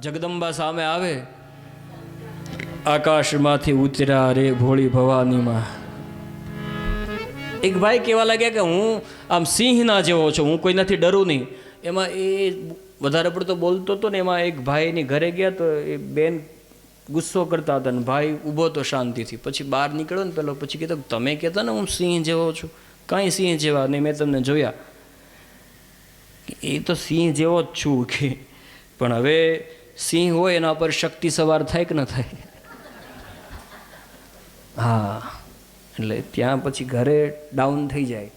જગદંબા સામે આવે, આકાશમાંથી ઉતર્યા રે ભોળી ભવાનીમાં. એક ભાઈ કહેવા લાગ્યા કે હું આમ સિંહના જેવો છું, હું કોઈનાથી ડરું નહીં. એમાં એ વધારે પડતો બોલતો હતો ને, એમાં એક ભાઈની ઘરે ગયા તો એ બેન ગુસ્સો કરતા હતા ને ભાઈ ઊભો તો શાંતિથી. પછી બહાર નીકળ્યો ને પેલો, પછી કીધું તમે કહેતા ને હું સિંહ જેવો છું, કાંઈ સિંહ જેવા નહીં, મેં તમને જોયા. એ તો સિંહ જેવો જ છું કે, પણ હવે સિંહ હોય એના પર શક્તિ સવાર થાય કે ન થાય? હા, એટલે ત્યાં પછી ઘરે ડાઉન થઈ જાય.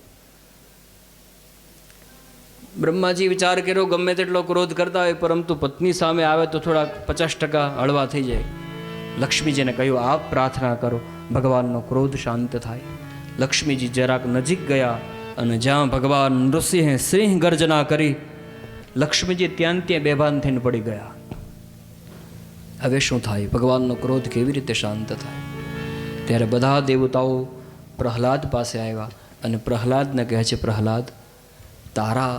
બ્રહ્માજી વિચાર કર્યો ગમે તેટલો ક્રોધ કરતા હોય, પરંતુ પત્ની સામે આવે તો થોડાક 50% હળવા થઈ જાય. લક્ષ્મીજીને કહ્યું આપ પ્રાર્થના કરો, ભગવાનનો ક્રોધ શાંત થાય. લક્ષ્મીજી જરાક નજીક ગયા અને જ્યાં ભગવાન નૃસિંહે સિંહ ગર્જના કરી, લક્ષ્મીજી ત્યાં બેભાન થઈને પડી ગયા. હવે શું થાય? ભગવાનનો ક્રોધ કેવી રીતે શાંત થાય? ત્યારે બધા દેવતાઓ પ્રહલાદ પાસે આવ્યા અને પ્રહલાદને કહે છે, પ્રહલાદ તારા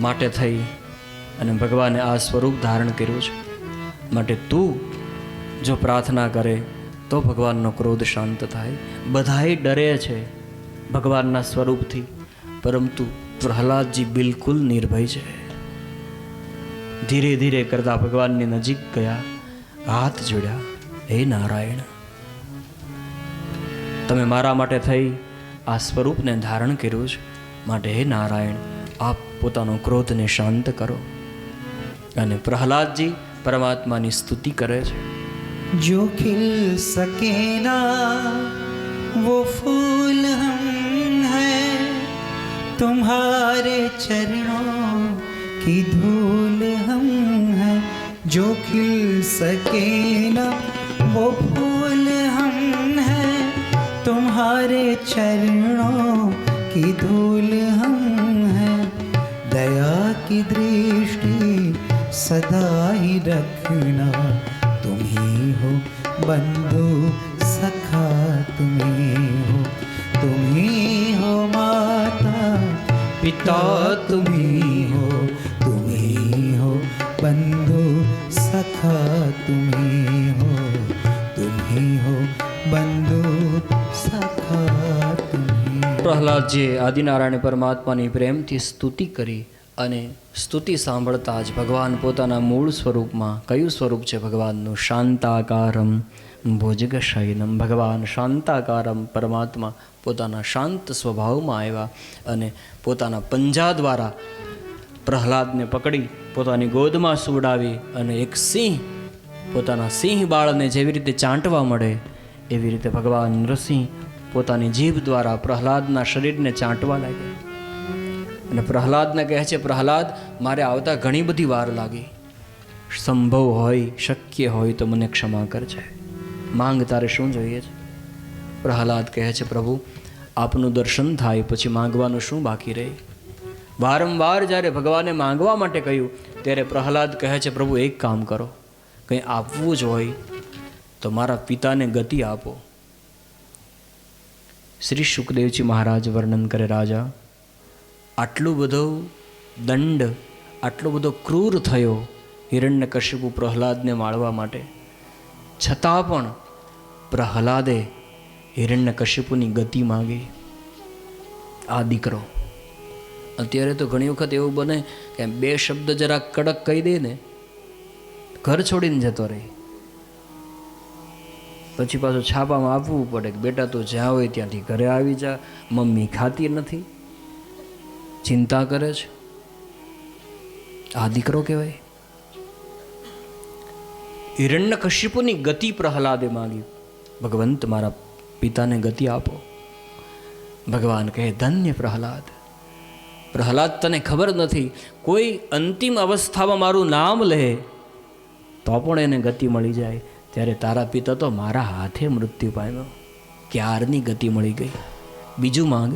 માટે થઈ અને ભગવાને આ સ્વરૂપ ધારણ કર્યું છે, માટે તું જો પ્રાર્થના કરે તો ભગવાનનો ક્રોધ શાંત થાય. બધાય ડરે છે ભગવાનના સ્વરૂપથી, પરંતુ પ્રહલાદજી બિલકુલ નિર્ભય છે. ધીરે ધીરે કરતા ભગવાનની નજીક ગયા, હાથ જોડ્યા, હે નારાયણ, તમે મારા માટે થઈ આ સ્વરૂપને ધારણ કર્યું છે, માટે હે નારાયણ આપ પોતાનો ક્રોધને શાંત કરો. અને પ્રહલાદજી પરમાત્માની સ્તુતિ કરે છે. जो खिल सके ना वो फूल हम हैं, तुम्हारे चरणों की धूल हम हैं. जो खिल सके ना वो फूल हम हैं, तुम्हारे चरणों की धूल हम हैं. दया की दृष्टि सदा ही रखना, तुम ही हो बंधु सखा, तुम ही हो, तुम ही हो माता पिता, तुम ही हो, तुम ही हो बंधु सखा, तुम ही हो, तुम ही हो बंधु सखा, तुम ही. પ્રહલાદજીએ આદિનારાયણ પરમાત્માની પ્રેમથી સ્તુતિ કરી અને સ્તુતિ સાંભળતા જ ભગવાન પોતાના મૂળ સ્વરૂપમાં, કયું સ્વરૂપ છે ભગવાનનું? શાંતાકારમ ભુજગશયનમ. ભગવાન શાંતાકારમ પરમાત્મા પોતાના શાંત સ્વભાવમાં આવ્યા અને પોતાના પંજા દ્વારા પ્રહલાદને પકડી પોતાની ગોદમાં સુવડાવી અને એક સિંહ, પોતાના સિંહ બાળને જેવી રીતે ચાંટવા મળે એવી રીતે ભગવાન નૃસિંહ પોતાની જીભ દ્વારા પ્રહલાદના શરીરને ચાંટવા લાગ્યા. અને પ્રહલાદને કહે છે, પ્રહલાદ મારે આવતા ઘણી બધી વાર લાગી, સંભવ હોય, શક્ય હોય તો મને ક્ષમા કરજે. માંગ તારે શું જોઈએ છે? પ્રહલાદ કહે છે, પ્રભુ આપનું દર્શન થાય પછી માંગવાનું શું બાકી રહે? વારંવાર જ્યારે ભગવાને માંગવા માટે કહ્યું ત્યારે પ્રહલાદ કહે છે, પ્રભુ એક કામ કરો, કંઈ આપવું જ હોય તો મારા પિતાને ગતિ આપો. શ્રી શુકદેવજી મહારાજ વર્ણન કરે, રાજા આટલું બધો દંડ, આટલો બધો ક્રૂર થયો હિરણ્યકશિપુ પ્રહલાદને મારવા માટે, છતાં પણ પ્રહલાદે હિરણ્યકશિપુની ગતિ માંગી. આ દીકરો, અત્યારે તો ઘણી વખત એવું બને કે બે શબ્દ જરા કડક કહી દે ને, ઘર છોડીને જતો રહે, પછી પાછું છાપામાં આપવું પડે કે બેટા તું જ્યાં હોય ત્યાંથી ઘરે આવી જા, મમ્મી ખાતી નથી, ચિંતા કરે છે. આ દીકરો કહેવાય? હિરણ્યકશિપુની ગતિ પ્રહલાદે માંગી, ભગવંત મારા પિતાને ગતિ આપો. ભગવાન કહે, ધન્ય પ્રહલાદ, પ્રહલાદ તને ખબર નથી, કોઈ અંતિમ અવસ્થામાં મારું નામ લે તો પણ એને ગતિ મળી જાય. ત્યારે તારા પિતા તો મારા હાથે મૃત્યુ પામ્યો, ક્યારની ગતિ મળી ગઈ, બીજું માંગ.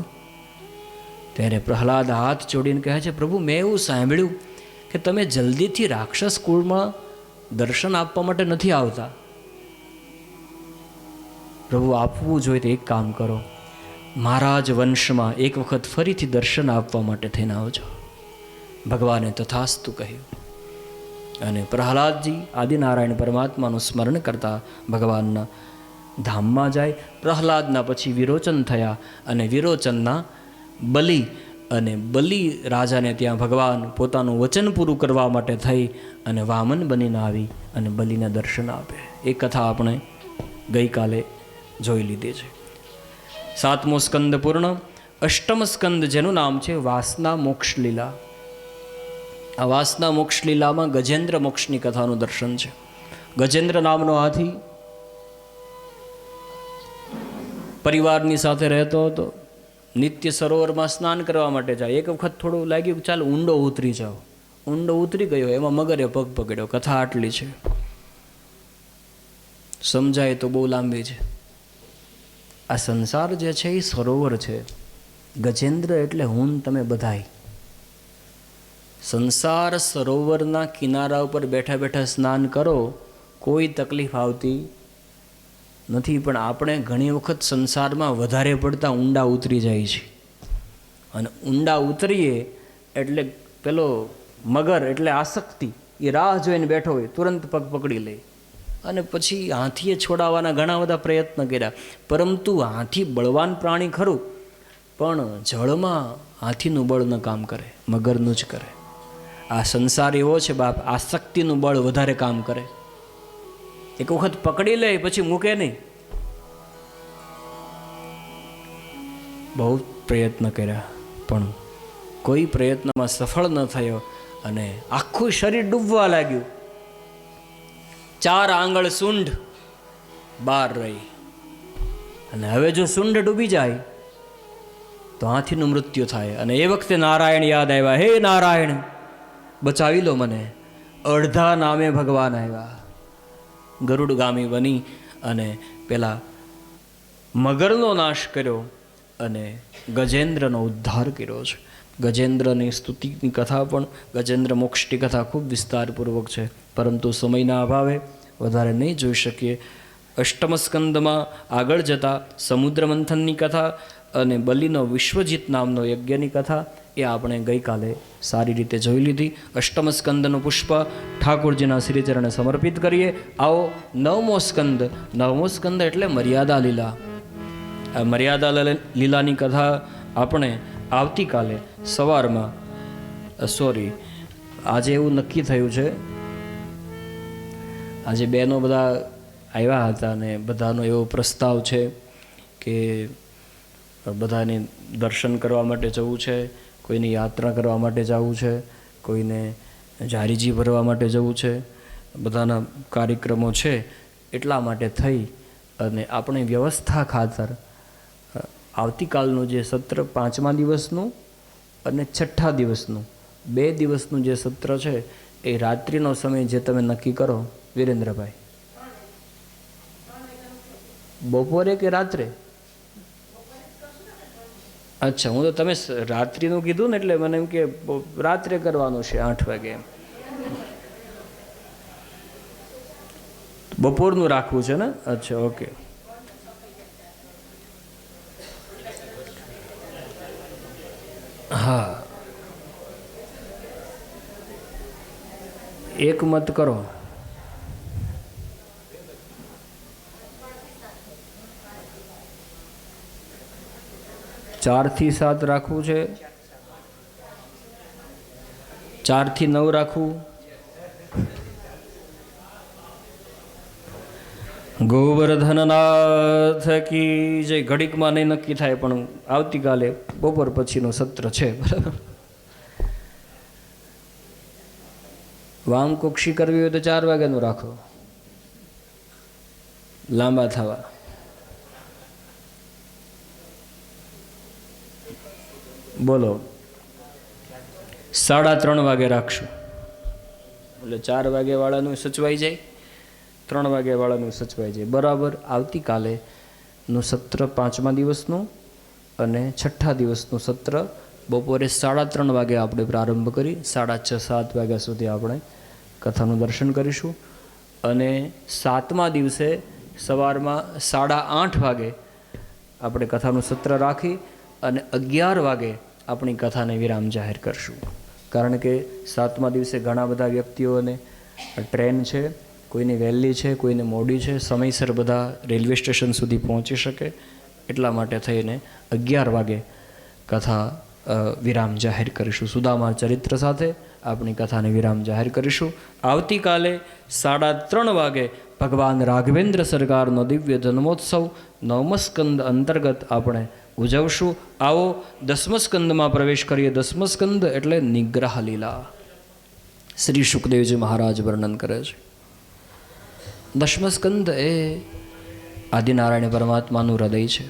ત્યારે પ્રહલાદ હાથ જોડીને કહે છે, પ્રભુ મેં એવું સાંભળ્યું કે તમે જલ્દીથી રાક્ષસ કુળમાં દર્શન આપવા માટે નથી આવતા. પ્રભુ આપવું જોઈએ તો એક કામ કરો, મારા જ વંશમાં એક વખત ફરીથી દર્શન આપવા માટે થઈને આવજો. ભગવાને તથાસ્તુ કહ્યું. અને પ્રહલાદજી આદિનારાયણ પરમાત્માનું સ્મરણ કરતા ભગવાનના ધામમાં જાય. પ્રહલાદના પછી વિરોચન થયા અને વિરોચનના બલિ, અને બલિ રાજાને ત્યાં ભગવાન પોતાનું વચન પૂરું કરવા માટે થઈ અને વામન બનીને આવી અને બલિને દર્શન આપે. એ કથા આપણે ગઈકાલે જોઈ લીધી છે. 7મો સ્કંદ પૂર્ણ. 8મ સ્કંદ જેનું નામ છે વાસના મોક્ષ લીલા. આ વાસના મોક્ષ લીલામાં ગજેન્દ્ર મોક્ષની કથાનું દર્શન છે. ગજેન્દ્ર નામનો હાથી પરિવારની સાથે રહેતો હતો. નિત્ય સરોવરમાં સ્નાન કરવા માટે જાય. એક વખત થોડું લાગ્યું ચાલ ઊંડો ઉતરી જાઓ. ઊંડો ઉતરી ગયો, એમાં મગરે પગ પકડ્યો. કથા આટલી છે, સમજાય તો બહુ લાંબી છે. આ સંસાર જે છે એ સરોવર છે. ગજેન્દ્ર એટલે હું તમે બધાય. સંસાર સરોવરના કિનારા ઉપર બેઠા બેઠા સ્નાન કરો, કોઈ તકલીફ આવતી નથી. પણ આપણે ઘણી વખત સંસારમાં વધારે પડતા ઊંડા ઉતરી જાય છે. અને ઊંડા ઉતરીએ એટલે પેલો મગર એટલે આસક્તિ, એ રાહ જોઈને બેઠો હોય, તુરંત પગ પકડી લે. અને પછી હાથીએ છોડાવવાના ઘણા બધા પ્રયત્ન કર્યા, પરંતુ હાથી બળવાન પ્રાણી ખરું, પણ જળમાં હાથીનું બળ ન કામ કરે, મગરનું જ કરે. આ સંસાર એવો છે બાપ, આસક્તિનું બળ વધારે કામ કરે. એક વખત પકડી લે પછી મૂકે નહીં. બહુ પ્રયત્ન કર્યા પણ કોઈ પ્રયત્નમાં સફળ ન થયો અને આખું શરીર ડૂબવા લાગ્યું. 4 આંગળ સૂંઢ બહાર રહી. અને હવે જો સૂંઢ ડૂબી જાય તો હાથીનું મૃત્યુ થાય. અને એ વખતે નારાયણ યાદ આવ્યા. હે નારાયણ, બચાવી લો મને. અડધા નામે ભગવાન આવ્યા. ગરુડગામી બની અને પેલા મગરનો નાશ કર્યો અને ગજેન્દ્રનો ઉદ્ધાર કર્યો છે. ગજેન્દ્રની સ્તુતિની કથા પણ, ગજેન્દ્ર મોક્ષની કથા ખૂબ વિસ્તારપૂર્વક છે, પરંતુ સમયના અભાવે વધારે નહીં જોઈ શકીએ. 8મ સ્કંદમાં આગળ જતાં સમુદ્ર મંથનની કથા અને બલિનો વિશ્વજીત નામનો યજ્ઞની કથા એ આપણે ગઈકાલે સારી રીતે જોઈ લીધી. 8મ સ્કંદનું પુષ્પ ઠાકોરજીના શ્રીચરણે સમર્પિત કરીએ. આવો 9મો સ્કંદ. 9મો સ્કંદ એટલે મર્યાદા લીલા. આ મર્યાદા લીલાની કથા આપણે આવતીકાલે સવારમાં, આજે એવું નક્કી થયું છે, આજે બહેનો બધા આવ્યા હતા અને બધાનો એવો પ્રસ્તાવ છે કે બધાને દર્શન કરવા માટે જવું છે, કોઈને યાત્રા કરવા માટે જવું છે, કોઈને જારીજી ભરવા માટે જવું છે, બધાના કાર્યક્રમો છે. એટલા માટે થઈ અને આપણે વ્યવસ્થા ખાતર આવતીકાલનું જે સત્ર 5મા દિવસનું અને 6ઠ્ઠા દિવસનું 2 દિવસનું જે સત્ર છે એ રાત્રિનો સમય જે તમે નક્કી કરો વિરેન્દ્રભાઈ, બપોરે કે રાત્રે? અચ્છા, હું તો તમે રાત્રિનું કીધું ને એટલે મને એમ કે રાત્રે કરવાનું છે 8 વાગે. બપોરનું રાખવું છે ને? અચ્છા, ઓકે. હા, એક મત કરો. ચાર થી 7 રાખવું છે, 4 થી 9 રાખવું. ગોવર્ધનનાથ કી જય. ઘડીકમાં નહીં નક્કી થાય, પણ આવતીકાલે બપોર પછીનું સત્ર છે, બરાબર. વામકુક્ષી કરવી હોય તો 4 વાગ્યાનું રાખો, લાંબા થવા. બોલો, 3:30 વાગે રાખશું એટલે 4 વાગ્યા વાળાનું સચવાઈ જાય, 3 વાગ્યા વાળાનું સચવાઈ જાય, બરાબર. આવતીકાલેનું સત્ર 5મા દિવસનું અને 6ઠ્ઠા દિવસનું સત્ર બપોરે 3:30 વાગે આપણે પ્રારંભ કરી 6:30-7 વાગ્યા સુધી આપણે કથાનું દર્શન કરીશું. અને 7મા દિવસે સવારમાં 8:30 વાગે આપણે કથાનું સત્ર રાખી અને 11 વાગે આપણી કથાને વિરામ જાહેર કરશું. કારણ કે 7મા દિવસે ઘણા બધા વ્યક્તિઓને ટ્રેન છે, કોઈની વહેલી છે, કોઈને મોડી છે, સમયસર બધા રેલવે સ્ટેશન સુધી પહોંચી શકે એટલા માટે થઈને 11 વાગે કથા વિરામ જાહેર કરીશું. સુદામા ચરિત્ર સાથે આપણી કથાને વિરામ જાહેર કરીશું. આવતીકાલે 3:30 વાગે ભગવાન રાઘવેન્દ્ર સરકારનો દિવ્ય જન્મોત્સવ 9મ સ્કંદ અંતર્ગત આપણે ઉજવશું. આવો 10મ સ્કંદમાં પ્રવેશ કરીએ. 10મ સ્કંદ એટલે નિગ્રહ લીલા. શ્રી સુખદેવજી મહારાજ વર્ણન કરે છે. 10મ સ્કંદ એ આદિનારાયણ પરમાત્માનું હૃદય છે.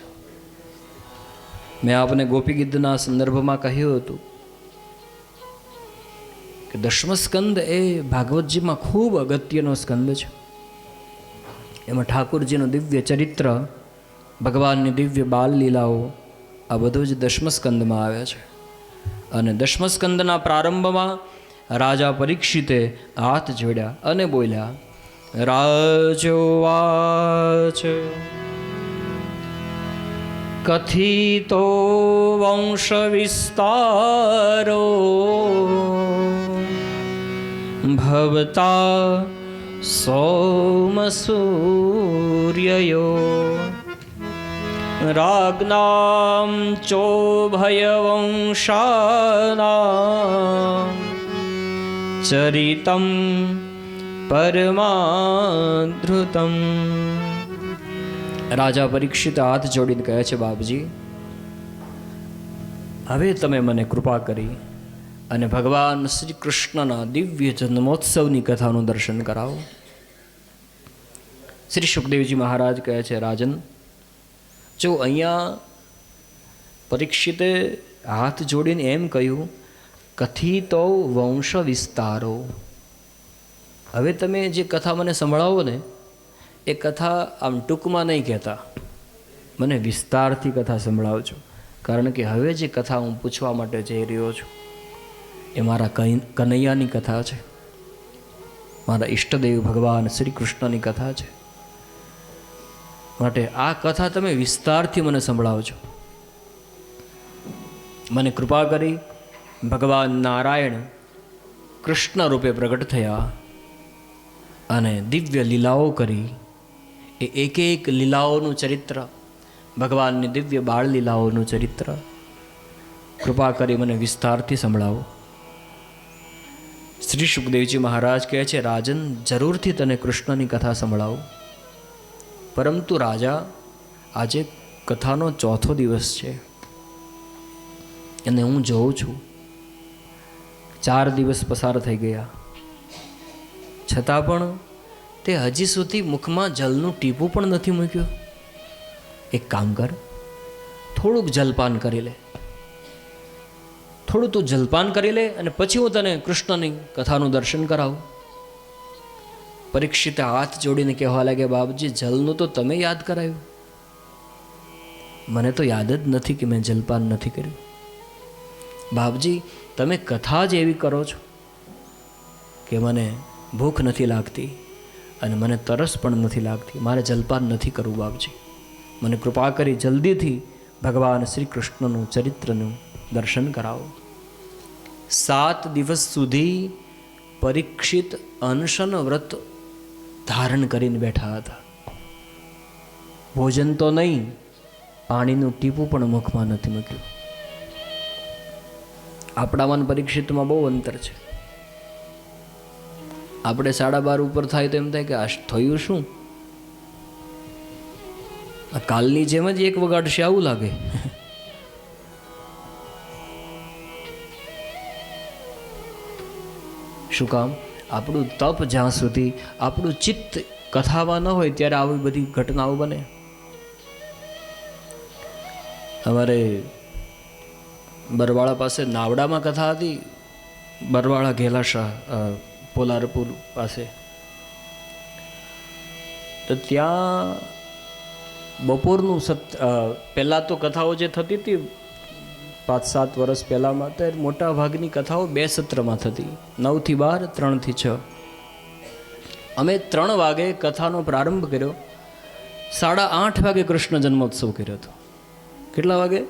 મેં આપને ગોપી ગીતના સંદર્ભમાં કહ્યું હતું કે 10મ સ્કંદ એ ભાગવતજીમાં ખૂબ અગત્યનો સ્કંદ છે. એમાં ઠાકુરજીનું દિવ્ય ચરિત્ર, ભગવાનની દિવ્ય બાલ લીલાઓ, આ બધું જ 10મ સ્કંદમાં આવે છે. અને 10મ સ્કંદના પ્રારંભમાં રાજા પરીક્ષિતે હાથ જોડ્યા અને બોલ્યા, રાજોવાચ કથિતો વંશ વિસ્તારો ભવતા સોમસૂર્યયો રાજ્ઞામ ચોભયવંશાનાં ચરિતમ પરમાધૃતમ. રાજા પરીક્ષિત હાથ જોડીને કહે છે, બાપજી, હવે તમે મને કૃપા કરી અને ભગવાન શ્રી કૃષ્ણના દિવ્ય જન્મોત્સવની કથાનું દર્શન કરાવો. શ્રી સુખદેવજી મહારાજ કહે છે, રાજન, જો અહીંયા પરીક્ષિતે હાથ જોડીને એમ કહ્યું, કથિતો વંશ વિસ્તારો, હવે તમે જે કથા મને સંભળાવો ને એ કથા આમ ટૂંકમાં નહીં કહેતા, મને વિસ્તારથી કથા સંભળાવજો. કારણ કે હવે જે કથા હું પૂછવા માટે જઈ રહ્યો છું એ મારા કનૈયાની કથા છે, મારા ઈષ્ટદેવ ભગવાન શ્રી કૃષ્ણની કથા છે. માટે આ કથા તમે વિસ્તારથી મને સંભળાવજો. મને કૃપા કરી ભગવાન નારાયણ કૃષ્ણ રૂપે પ્રગટ થયા અને દિવ્ય લીલાઓ કરી. એ એક એક લીલાઓનું ચરિત્ર, ભગવાનની દિવ્ય બાળ લીલાઓનું ચરિત્ર કૃપા કરી મને વિસ્તારથી સંભળાવો. શ્રી સુખદેવજી મહારાજ કહે છે, રાજન, જરૂરથી તને કૃષ્ણની કથા સંભળાવું. પરંતુ રાજા, આજે કથાનો 4થો દિવસ છે અને હું જોઉં છું 4 દિવસ પસાર થઈ ગયા, છતાં પણ તે હજી સુધી મુખમાં જલનું ટીપું પણ નથી મૂક્યું. એક કામ કર, થોડુંક જલપાન કરી લે, થોડું તું જલપાન કરી લે અને પછી હું તને કૃષ્ણની કથાનું દર્શન કરાવું. પરીક્ષિતે હાથ જોડીને કહેવા લાગે, બાપજી, જલનું તો તમે યાદ કરાયું, મને તો યાદ જ નથી કે મેં જલપાન નથી કર્યું. બાપજી, તમે કથા જ એવી કરો છો કે મને ભૂખ નથી લાગતી અને મને તરસ પણ નથી લાગતી, મારે જલપાન નથી કરવું. બાપજી, મને કૃપા કરી જલ્દીથી ભગવાન શ્રી કૃષ્ણનું ચરિત્રનું દર્શન કરાવો. 7 દિવસ સુધી પરીક્ષિત અનશન વ્રત ધારણ કરીને બેઠા હતા. ભોજન તો નહીં, પાણીનું ટીપું પણ મુખમાં નથી મૂક્યું. આપણામાં પરીક્ષિતમાં બહુ અંતર છે. આપણે 12:30 ઉપર થાય તો એમ થાય કે આ થયું શું, કાલની જેમ જ એક વગાડશે આવું લાગે. શું કામ? આપણું તપ જ્યાં સુધી, આપણું ચિત્ત કથામાં ન હોય ત્યારે આવી બધી ઘટનાઓ બને. અમારે બરવાળા પાસે નાવડામાં કથા હતી, બરવાળા ઘેલાશા પોલારપુર પાસે. તો ત્યાં બપોરનું પહેલાં તો કથાઓ જે થતી હતી 5-7 વર્ષ પહેલાંમાં, તો મોટા ભાગની કથાઓ 2 સત્રમાં થતી, 9 થી 12, 3 થી 6. અમે 3 વાગે કથાનો પ્રારંભ કર્યો, 8:30 વાગે કૃષ્ણ જન્મોત્સવ કર્યો હતો. કેટલા વાગે?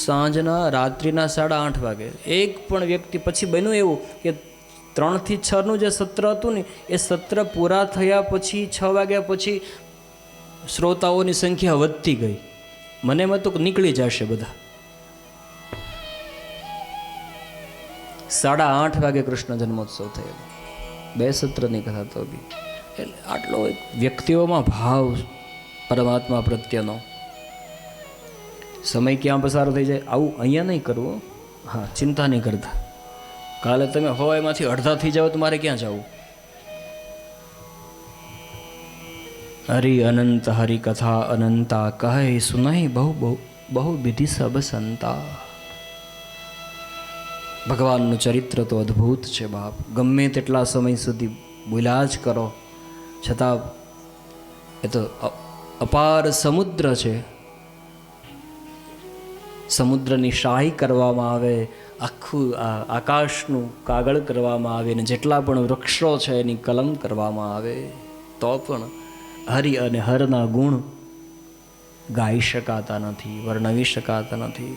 સાંજના રાત્રિના 8:30 વાગે. એક પણ વ્યક્તિ પછી બન્યું એવું કે 3 થી 6નું જે સત્ર હતું ને એ સત્ર પૂરા થયા પછી 6 વાગ્યા પછી શ્રોતાઓની સંખ્યા વધતી ગઈ. મને એમ હતું કે નીકળી જશે બધા. 8:30 વાગે કૃષ્ણ જન્મોત્સવ થયેલો. 2 સત્રની કથા તો બી એટલે આટલો એક વ્યક્તિઓમાં ભાવ પરમાત્મા પ્રત્યેનો. સમય ક્યાં પસાર થઈ જાય આવું અહીંયા નહીં કરવું. હા, ચિંતા નહીં કરતા. કાલે તમે હો એમાંથી અડધા થઈ જાઓ તો મારે ક્યાં જવું? હરિ અનંત હરિ કથા અનંતા કહે સુનાઈ બહુ બહુ બહુ વિધિ સબ સંતા. ભગવાનનું ચરિત્ર તો અદ્ભુત છે બાપ. ગમે તેટલા સમય સુધી બોલ્યા જ કરો છતાં એ તો અપાર સમુદ્ર છે. સમુદ્રની શાહી કરવામાં આવે, આખું આકાશનું કાગળ કરવામાં આવે ને જેટલા પણ વૃક્ષો છે એની કલમ કરવામાં આવે તો પણ હરિ અને હરના ગુણ ગાઈ શકાતા નથી, વર્ણવી શકાતા નથી.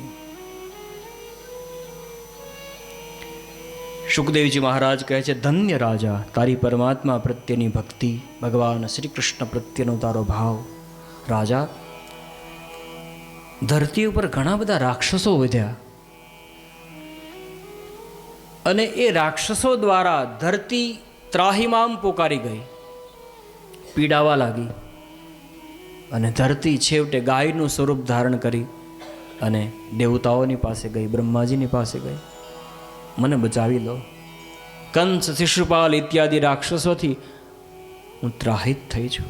સુખદેવજી મહારાજ કહે છે, ધન્ય રાજા તારી પરમાત્મા પ્રત્યેની ભક્તિ, ભગવાન શ્રી કૃષ્ણ પ્રત્યેનો તારો ભાવ. રાજા, ધરતી ઉપર ઘણા બધા રાક્ષસો વધ્યા અને એ રાક્ષસો દ્વારા ધરતી ત્રાહિમામ પોકારી ગઈ, પીડાવા લાગી અને ધરતી છેવટે ગાયનું સ્વરૂપ ધારણ કરી અને દેવતાઓની પાસે ગઈ, બ્રહ્માજીની પાસે ગઈ, મને બચાવી લો. કંસ, શિશુપાલ ઇત્યાદિ રાક્ષસોથી હું ત્રાહિત થઈ છું.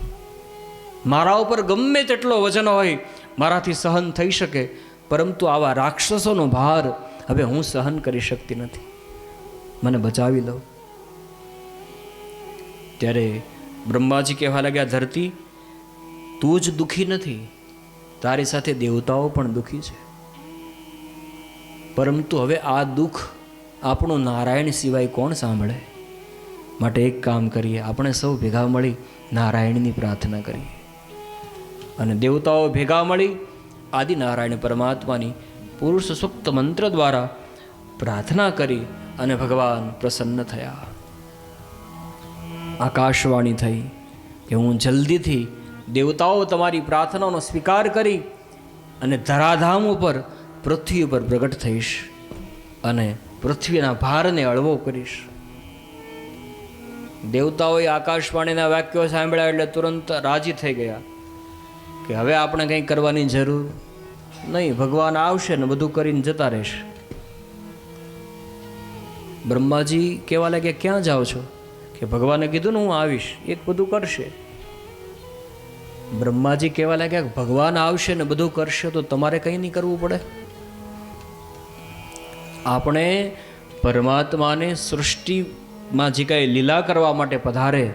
મારા ઉપર ગમે તેટલો વજન હોય મારાથી સહન થઈ શકે, પરંતુ આવા રાક્ષસોનો ભાર હવે હું સહન કરી શકતી નથી, મને બચાવી લો. ત્યારે બ્રહ્માજી કહેવા લાગ્યા, ધરતી તું જ દુઃખી નથી, તારી સાથે દેવતાઓ પણ દુઃખી છે, પરંતુ હવે આ દુઃખ આપણું નારાયણ સિવાય કોણ સાંભળે? માટે એક કામ કરીએ, આપણે સૌ ભેગા મળી નારાયણની પ્રાર્થના કરીએ. અને દેવતાઓ ભેગા મળી આદિનારાયણ પરમાત્માની પુરુષ સૂક્ત મંત્ર દ્વારા પ્રાર્થના કરી અને ભગવાન પ્રસન્ન થયા. આકાશવાણી થઈ કે હું જલ્દીથી દેવતાઓ તમારી પ્રાર્થનાનો સ્વીકાર કરી અને ધરાધામ ઉપર પૃથ્વી ઉપર પ્રગટ થઈશ અને પૃથ્વીના ભારને હળવો કરીશ. દેવતાઓએ આકાશવાણીના વાક્યો સાંભળ્યા એટલે તુરંત રાજી થઈ ગયા કે હવે આપણે કંઈ કરવાની જરૂર નહીં, ભગવાન આવશે ને બધું કરીને જતા રહેશે. બ્રહ્માજી કહેવા લાગ્યા, ક્યાં જાઓ છો? કે ભગવાને કીધું ને હું આવીશ, એક બધું કરશે. બ્રહ્માજી કહેવા લાગ્યા કે ભગવાન આવશે ને બધું કરશે તો તમારે કંઈ નહીં કરવું પડે. આપણે પરમાત્માને સૃષ્ટિમાં જે કાંઈ લીલા કરવા માટે પધારે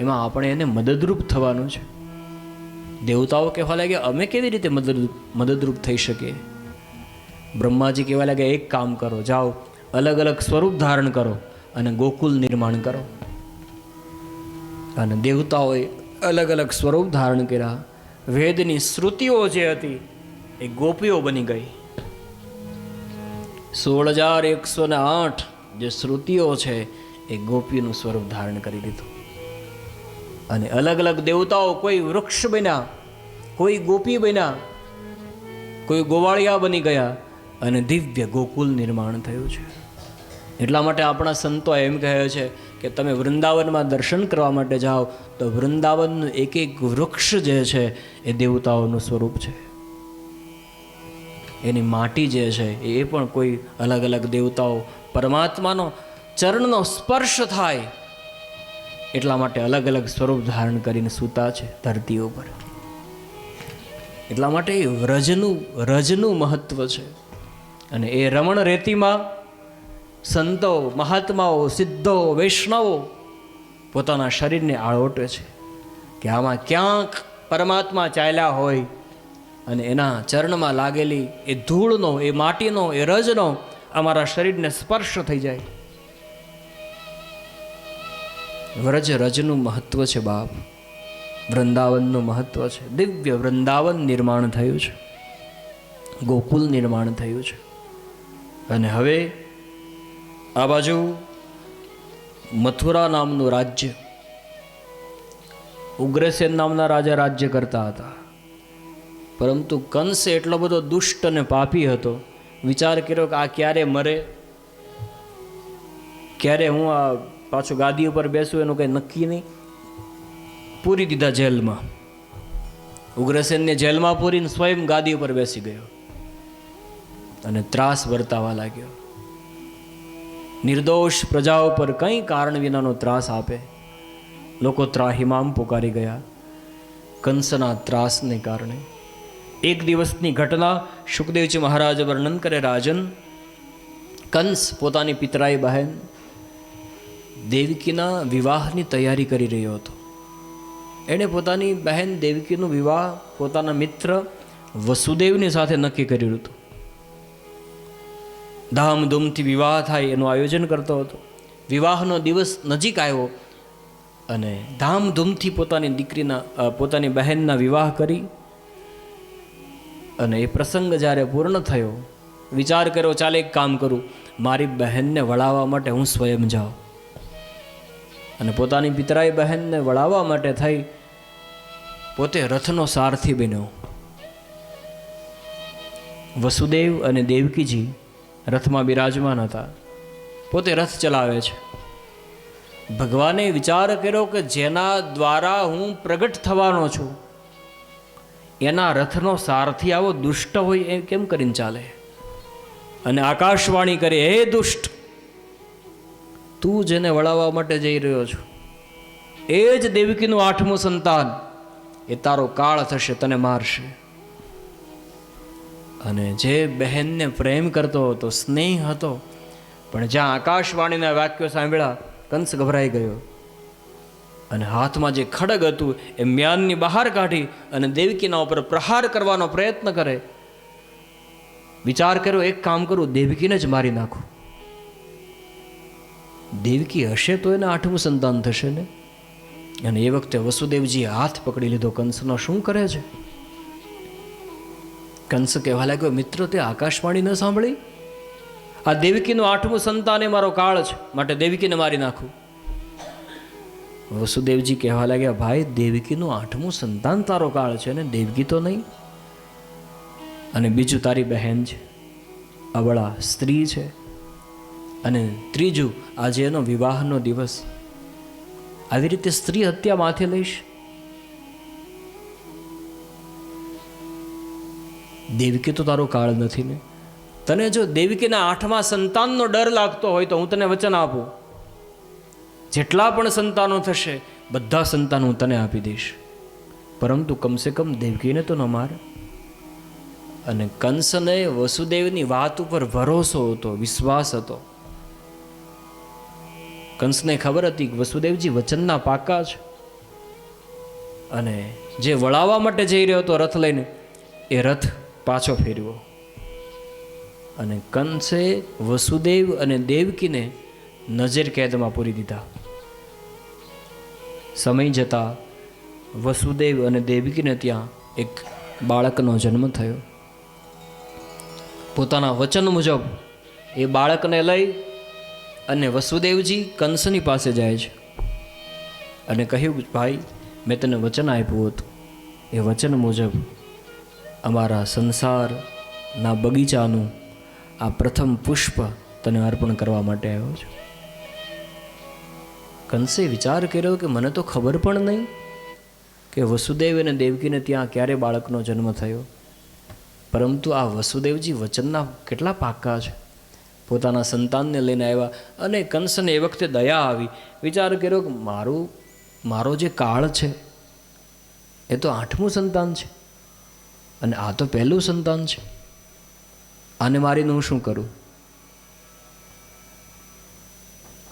એમાં આપણે એને મદદરૂપ થવાનું છે. દેવતાઓ કહેવા લાગ્યા, અમે કેવી રીતે મદદરૂપ થઈ શકીએ? બ્રહ્માજી કહેવા લાગ્યા, એક કામ કરો, જાઓ અલગ અલગ સ્વરૂપ ધારણ કરો અને ગોકુલ નિર્માણ કરો. અને દેવતાઓએ અલગ અલગ સ્વરૂપ ધારણ કર્યા. વેદની શ્રુતિઓ જે હતી એ ગોપીઓ બની ગઈ. 16,108 જે શ્રુતિઓ છે એ ગોપીનું સ્વરૂપ ધારણ કરી લીધું. અને અલગ અલગ દેવતાઓ, કોઈ વૃક્ષ બન્યા, કોઈ ગોપી બન્યા, કોઈ ગોવાળિયા બની ગયા અને દિવ્ય ગોકુલ નિર્માણ થયું છે. એટલા માટે આપણા સંતો એમ કહે છે કે તમે વૃંદાવનમાં દર્શન કરવા માટે જાઓ તો વૃંદાવનનું એક એક વૃક્ષ જે છે એ દેવતાઓનું સ્વરૂપ છે. એની માટી જે છે એ પણ કોઈ અલગ અલગ દેવતાઓ, પરમાત્માનો ચરણનો સ્પર્શ થાય એટલા માટે અલગ અલગ સ્વરૂપ ધારણ કરીને સૂતા છે ધરતી ઉપર. એટલા માટે રજનું મહત્વ છે. અને એ રમણ રેતીમાં સંતો, મહાત્માઓ, સિદ્ધો, વૈષ્ણવો પોતાના શરીરને આળોટે છે કે આમાં ક્યાંક પરમાત્મા ચાલ્યા હોય અને એના ચરણમાં લાગેલી એ ધૂળનો, એ માટીનો, એ રજનો અમારા શરીરને સ્પર્શ થઈ જાય. રજનું મહત્વ છે બાપ, વૃંદાવનનું મહત્વ છે. દિવ્ય વૃંદાવન નિર્માણ થયું છે, ગોકુલ નિર્માણ થયું છે. અને હવે આ બાજુ મથુરા નામનું રાજ્ય, ઉગ્રસેન નામના રાજા રાજ્ય કરતા હતા. પરંતુ કંસ એટલો બધો દુષ્ટ અને પાપી હતો, વિચાર કર્યો કે આ ક્યારે મરે, ક્યારે હું આ પાછો ગાદી ઉપર બેસું એનું કંઈ નક્કી નહીં. પૂરી દીધા જેલમાં. ઉગ્રસેનને જેલમાં પૂરીને સ્વયં ગાદી ઉપર બેસી ગયો અને ત્રાસ વર્તાવા લાગ્યો. નિર્દોષ પ્રજા ઉપર કંઈ કારણ વિનાનો ત્રાસ આપે. લોકો ત્રાહિમામ પુકારી ગયા કંસના ત્રાસને કારણે. એક દિવસની ઘટના સુખદેવજી મહારાજ વર્ણન કરે. રાજન, કંસ પોતાની પિતરાઈ બહેન દેવકીના વિવાહની તૈયારી કરી રહ્યો હતો. એણે પોતાની બહેન દેવકીનો વિવાહ પોતાના મિત્ર વસુદેવની સાથે નક્કી કર્યું હતું. ધામધૂમથી વિવાહ થાય એનું આયોજન કરતો હતો. વિવાહનો દિવસ નજીક આવ્યો અને ધામધૂમથી પોતાની દીકરીના પોતાની બહેનના વિવાહ કરી અને એ પ્રસંગ જ્યારે પૂર્ણ થયો, વિચાર કર્યો ચાલે એક કામ કરું, મારી બહેનને વળાવવા માટે હું સ્વયં જાઉં. અને પોતાની પિતરાઈ બહેનને વળાવવા માટે થઈ પોતે રથનો સારથી બન્યો. વસુદેવ અને દેવકીજી રથમાં બિરાજમાન હતા. પોતે રથ ચલાવે છે. ભગવાને વિચાર કર્યો કે જેના દ્વારા હું પ્રગટ થવાનો છું એના રથનો સારથી આવો દુષ્ટ હોય એ કેમ કરીને ચાલે. અને આકાશવાણી કરે, હે દુષ્ટ, તું જેને વળાવવા માટે જઈ રહ્યો છો એ જ દેવકીનું 8મું સંતાન, એ તારો કાળ થશે, તને મારશે. અને જે બહેનને પ્રેમ કરતો હતો, સ્નેહ હતો, પણ જ્યાં આકાશવાણીના વાક્યો સાંભળ્યા કંસ ગભરાઈ ગયો અને હાથમાં જે ખડગ હતું એ મ્યાનની બહાર કાઢી અને દેવકીના ઉપર પ્રહાર કરવાનો પ્રયત્ન કરે. વિચાર કર્યો એક કામ કરું, દેવકીને જ મારી નાખું. દેવકી હશે તો એને 8મું સંતાન થશે ને. અને એ વખતે વસુદેવજીએ હાથ પકડી લીધો કંસનો. શું કરે છે? કંસ કહેવા લાગ્યો, મિત્ર, તે આકાશવાણી ન સાંભળી? આ દેવકીનું 8મું સંતાન એ મારો કાળ છે, માટે દેવકીને મારી નાખું. વસુદેવજી કહેવા લાગ્યા, ભાઈ, દેવકીનું 8મું સંતાન તારો કાળ છે ને દેવકી તો નહીં. અને બીજું તારી બહેન છે, અબળા સ્ત્રી છે. અને ત્રીજું આજે એનો વિવાહનો દિવસ. આવી રીતે સ્ત્રી હત્યા માથે લઈશ? દેવકી તો તારો કાળ નથી ને. તને જો દેવકીના 8મા સંતાનનો ડર લાગતો હોય તો હું તને વચન આપું, જેટલા પણ સંતાનો થશે બધા સંતાનો હું તને આપી દઈશ, પરંતુ કમસે કમ દેવકીને તો ન માર. અને કંસને વસુદેવની વાત ઉપર ભરોસો હતો, વિશ્વાસ હતો. કંસને ખબર હતી કે વસુદેવજી વચનના પાકા છે. અને જે વળાવવા માટે જઈ રહ્યો હતો રથ લઈને, એ રથ પાછો ફેરવ્યો. અને કંસે વસુદેવ અને દેવકીને નજર કેદમાં પૂરી દીધા. સમય જતાં વસુદેવ અને દેવકીને ત્યાં એક બાળકનો જન્મ થયો. પોતાના વચન મુજબ એ બાળકને લઈ અને વસુદેવજી કંસની પાસે જાય છે અને કહ્યું, ભાઈ, મેં તને વચન આપ્યું હતું, એ વચન મુજબ અમારા સંસારના બગીચાનું આ પ્રથમ પુષ્પ તને અર્પણ કરવા માટે આવ્યો છું. કંસે વિચાર કર્યો કે મને તો ખબર પણ નહીં કે વસુદેવ અને દેવકીને ત્યાં ક્યારે બાળકનો જન્મ થયો. પરંતુ આ વસુદેવજી વચનના કેટલા પાક્કા છે. પોતાના સંતાનને લઈને આવ્યા અને કંસને એ વખતે દયા આવી. વિચાર કર્યો કે મારો જે કાળ છે એ તો 8મું સંતાન છે અને આ તો પહેલું સંતાન છે. આને મારીને હું શું કરું?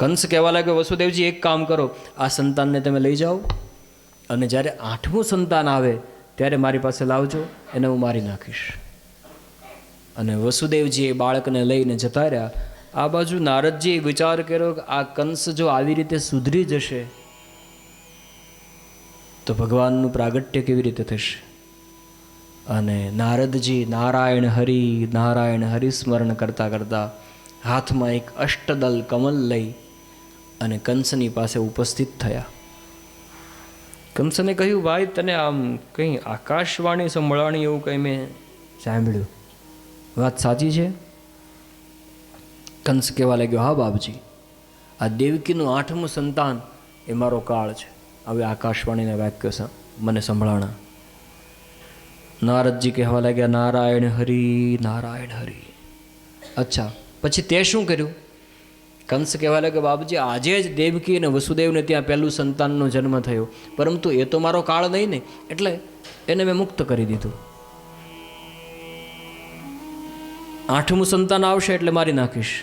કંસ કહેવા લાગ્યો, વસુદેવજી, એક કામ કરો, આ સંતાનને તમે લઈ જાઓ અને જ્યારે 8મું સંતાન આવે ત્યારે મારી પાસે લાવજો, એને હું મારી નાખીશ. અને વસુદેવજી એ બાળકને લઈને જતા રહ્યા. આ બાજુ નારદજીએ વિચાર કર્યો કે આ કંસ જો આવી રીતે સુધરી જશે તો ભગવાનનું પ્રાગટ્ય કેવી રીતે થશે. અને નારદજી નારાયણ હરિ સ્મરણ કરતાં કરતાં હાથમાં એક અષ્ટદલ કમલ લઈ અને કંસની પાસે ઉપસ્થિત થયા. કંસને કહ્યું, ભાઈ તને આમ કંઈ આકાશવાણી સંભળાણી એવું કંઈ મેં સાંભળ્યું, વાત સાચી છે? કંસ કહેવા લાગ્યો, હા બાપજી, આ દેવકીનું 8મું સંતાન એ મારો કાળ છે. હવે આકાશવાણીના વાક્યો મને સંભળાણા. નારદજી કહેવા લાગ્યા, નારાયણ હરિ નારાયણ હરિ. અચ્છા, પછી તે શું કર્યું? કંસ કહેવા લાગ્યો, બાપજી, આજે જ દેવકી અને વસુદેવને ત્યાં પહેલું સંતાનનો જન્મ થયો, પરંતુ એ તો મારો કાળ નહીં ને, એટલે એને મેં મુક્ત કરી દીધું. 8મું સંતાન આવશે એટલે મારી નાખીશ.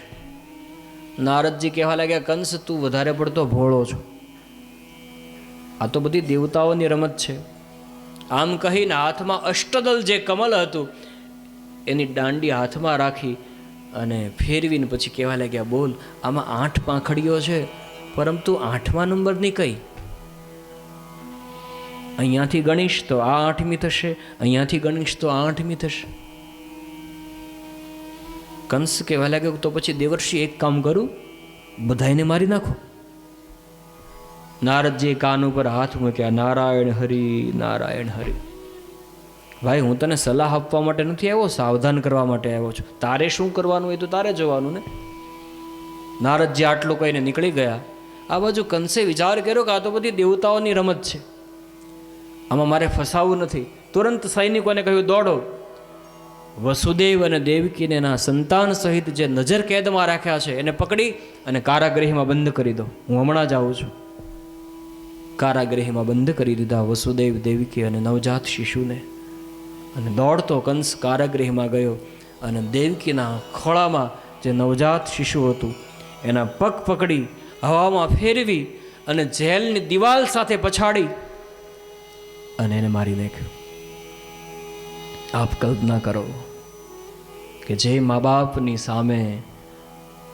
નારદજી કહેવા લાગ્યા, કંસ, તું વધારે પડતો ભોળો છો. આ તો બધી દેવતાઓની રમત છે. આમ કહીને હાથમાં અષ્ટદલ જે કમલ હતું એની દાંડી હાથમાં રાખી અને ફેરવીને પછી કહેવા લાગ્યા, બોલ, આમાં 8 પાંખડીઓ છે, પરંતુ 8મા નંબરની કઈ? અહીંયાથી ગણીશ તો આ 8મી થશે, અહીંયાથી ગણીશ તો આ 8મી થશે. કંસ કહેવા લાગ્યો, તો પછી દેવર્ષિ એક કામ કરું, બધાને મારી નાખો. નારદજીએ કાન ઉપર હાથ મૂક્યા, નારાયણ હરિ નારાયણ હરિ. ભાઈ, હું તને સલાહ આપવા માટે નથી આવ્યો, સાવધાન કરવા માટે આવ્યો છું. તારે શું કરવાનું એ તો તારે જોવાનું ને. નારદજી આટલું કહીને નીકળી ગયા. આ બાજુ કંસે વિચાર કર્યો કે આ તો બધી દેવતાઓની રમત છે, આમાં મારે ફસાવું નથી. તુરંત સૈનિકોને કહ્યું, દોડો, વસુદેવ અને દેવકીને એના સંતાન સહિત જે નજર કેદમાં રાખ્યા છે એને પકડી અને કારાગૃહમાં બંધ કરી દો. હું હમણાં જ આવું છું. કારાગૃહમાં બંધ કરી દીધા વસુદેવ, દેવકી અને નવજાત શિશુને. અને દોડતો કંસ કારાગૃહમાં ગયો અને દેવકીના ખોળામાં જે નવજાત શિશુ હતું એના પગ પકડી હવામાં ફેરવી અને જેલની દિવાલ સાથે પછાડી અને એને મારી નાખ્યો. આપ કલ્પના કરો કે જે મા બાપની સામે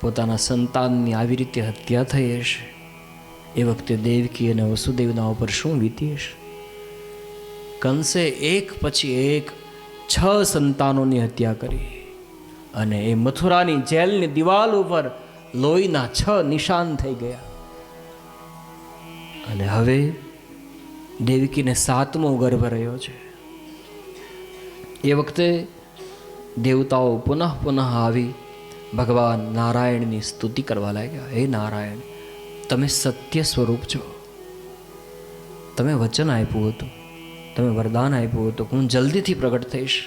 પોતાના સંતાનની આવી રીતે હત્યા થઈ હશે, એ વખતે દેવકી અને વસુદેવના ઉપર શું વીતી હશે. કંસે એક પછી એક 6 સંતાનોની હત્યા કરી અને એ મથુરાની જેલની દિવાલ ઉપર લોહીના 6 નિશાન થઈ ગયા. અને હવે દેવકીને 7મો ગર્ભ રહ્યો છે. એ વખતે દેવતાઓ પુનઃ પુનઃ આવી ભગવાન નારાયણની સ્તુતિ કરવા લાગ્યા. હે નારાયણ, તમે સત્ય સ્વરૂપ છો. તમે વચન આપ્યું હતું, તમે વરદાન આપ્યું હતું, હું જલ્દીથી પ્રગટ થઈશ.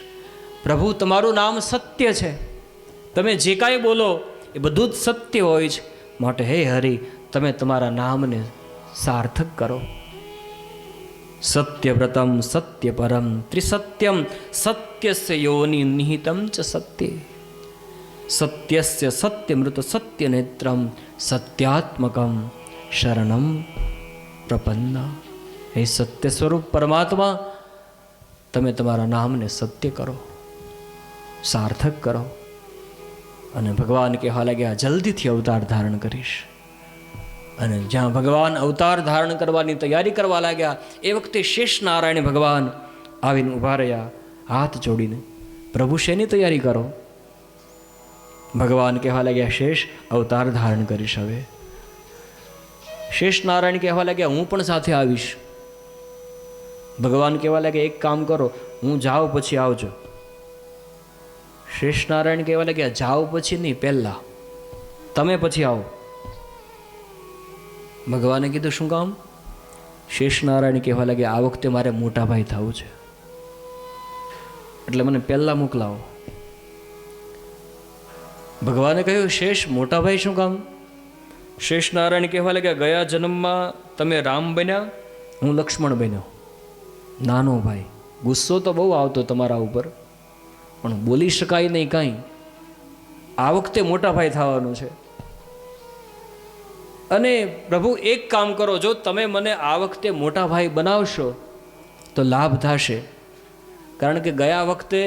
પ્રભુ, તમારું નામ સત્ય છે. તમે જે કાંઈ બોલો એ બધું જ સત્ય હોય છે. માટે હે હરિ, તમે તમારા નામને સાર્થક કરો. સત્યવ્રતમ સત્ય પરમ ત્રિસત્યમ સત્યસ્ય યોનિ નિહિતમ ચ સત્યે સત્યસ્ય સત્યમૃત સત્યનેત્રમ સત્યાત્મકમ શરણમ પ્રપન્ના. હે સત્ય સ્વરૂપ પરમાત્મા, તમે તમારા નામને સત્ય કરો, સાર્થક કરો. અને ભગવાન કહેવા લાગ્યા, જલ્દીથી અવતાર ધારણ કરીશ. અને જ્યાં ભગવાન અવતાર ધારણ કરવાની તૈયારી કરવા લાગ્યા એ વખતે શેષ નારાયણ ભગવાન આવીને ઊભા રહ્યા હાથ જોડીને. પ્રભુ, શેની તૈયારી કરો? ભગવાન કહેવા લાગ્યા, શેષ અવતાર ધારણ કરીશ. હવે શેષ નારાયણ કહેવા લાગ્યા, હું પણ સાથે આવીશ. ભગવાન કહેવા લાગ્યા, એક કામ કરો, હું જાઉં પછી આવજો. શેષ નારાયણ કહેવા લાગ્યા, જાઓ પછી નહીં, પહેલા તમે પછી આવો. ભગવાને કીધું, શું કામ? શેષ નારાયણ કહેવા લાગ્યા, આ વખતે મારે મોટા ભાઈ થવું છે, એટલે મને પહેલા મોકલાવો. ભગવાને કહ્યું, શેષ મોટા ભાઈ શું કામ? શેષ નારાયણ કહેવા લાગ્યા, ગયા જન્મમાં તમે રામ બન્યા, હું લક્ષ્મણ બન્યો, નાનો ભાઈ. ગુસ્સો તો બહુ આવતો તમારા ઉપર, પણ બોલી શકાય નહીં કાંઈ. આ વખતે મોટા ભાઈ થવાનું છે. અને પ્રભુ, એક કામ કરો, જો તમે મને આ વખતે મોટા ભાઈ બનાવશો તો લાભ થશે. કારણ કે ગયા વખતે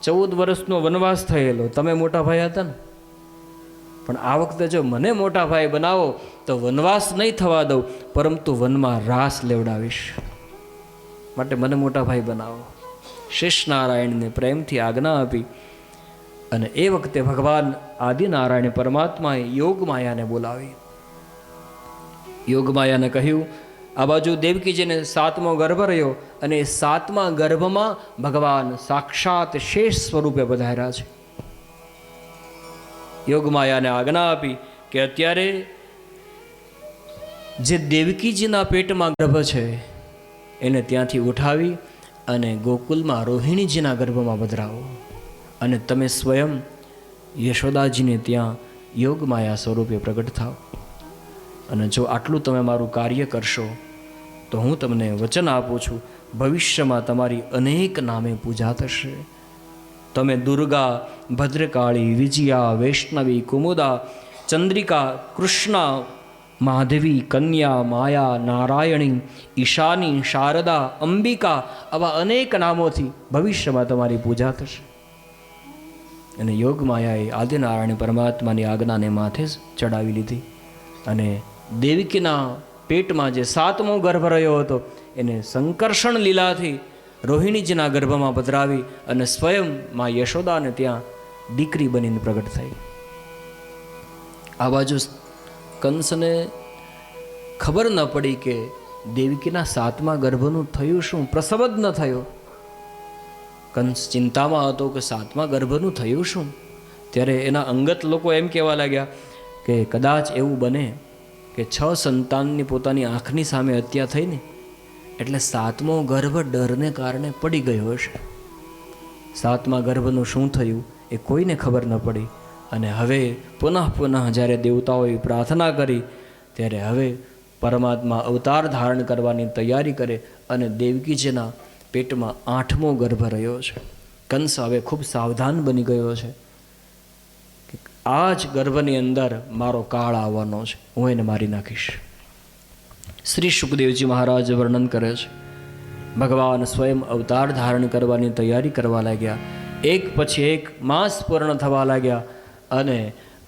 14 વર્ષનો વનવાસ થયેલો, તમે મોટા ભાઈ હતા ને. પણ આ વખતે જો મને મોટા ભાઈ બનાવો તો વનવાસ નહીં થવા દઉં, પરંતુ વનમાં રાસ લેવડાવીશ. માટે મને મોટા ભાઈ બનાવો. શેષ નારાયણને પ્રેમથી આજ્ઞા આપી. અને એ વખતે ભગવાન આદિનારાયણ પરમાત્માએ યોગ માયાને બોલાવી યોગમાયાને કહ્યું, આ બાજુ દેવકીજીને 7મો ગર્ભ રહ્યો અને 7મા ગર્ભમાં ભગવાન સાક્ષાત શેષ સ્વરૂપે પધાર્યા છે. યોગમાયાને આજ્ઞા આપી કે અત્યારે જે દેવકીજીના પેટમાં ગર્ભ છે એને ત્યાંથી ઉઠાવી અને ગોકુલમાં રોહિણીજીના ગર્ભમાં પધરાવો અને તમે સ્વયં યશોદાજીને ત્યાં યોગમાયા સ્વરૂપે પ્રગટ થાવ. અને જો આટલું તમે મારું કાર્ય કરશો તો હું તમને વચન આપું છું, ભવિષ્યમાં તમારી અનેક નામે પૂજા થશે. તમે દુર્ગા, ભદ્રકાળી, વિજયા, વૈષ્ણવી, કુમુદા, ચંદ્રિકા, કૃષ્ણા, માધવી, કન્યા, માયા, નારાયણી, ઈશાની, શારદા, અંબિકા આવા અનેક નામોથી ભવિષ્યમાં તમારી પૂજા થશે. અને યોગમાયાએ આદિનારાયણ પરમાત્માની આજ્ઞાને માથે જ ચડાવી લીધી અને દેવકીના પેટમાં જે 7મો ગર્ભ રહ્યો હતો એને સંકર્ષણ લીલાથી રોહિણીજીના ગર્ભમાં પધરાવી અને સ્વયં માં યશોદાને ત્યાં દીકરી બનીને પ્રગટ થઈ. આ બાજુ કંસને ખબર ન પડી કે દેવકીના 7મા ગર્ભનું થયું શું, પ્રસવ જ ન થયો. કંસ ચિંતામાં હતો કે 7મા ગર્ભનું થયું શું. ત્યારે એના અંગત લોકો એમ કહેવા લાગ્યા કે કદાચ એવું બને કે 6 સંતાનની પોતાની આંખની સામે હત્યા થઈને એટલે 7મો ગર્ભ ડરને કારણે પડી ગયો હશે. 7મા ગર્ભનું શું થયું એ કોઈને ખબર ન પડી. અને હવે પુનઃ જ્યારે દેવતાઓએ પ્રાર્થના કરી ત્યારે હવે પરમાત્મા અવતાર ધારણ કરવાની તૈયારી કરે અને દેવકીજીના પેટમાં 8મો ગર્ભ રહ્યો છે. કંસ હવે ખૂબ સાવધાન બની ગયો છે કે આ જ ગર્ભની અંદર મારો કાળ આવવાનો છે, હું એને મારી નાખીશ. શ્રી સુખદેવજી મહારાજ વર્ણન કરે છે, ભગવાન સ્વયં અવતાર ધારણ કરવાની તૈયારી કરવા લાગ્યા. એક પછી એક માસ પૂર્ણ થવા લાગ્યા અને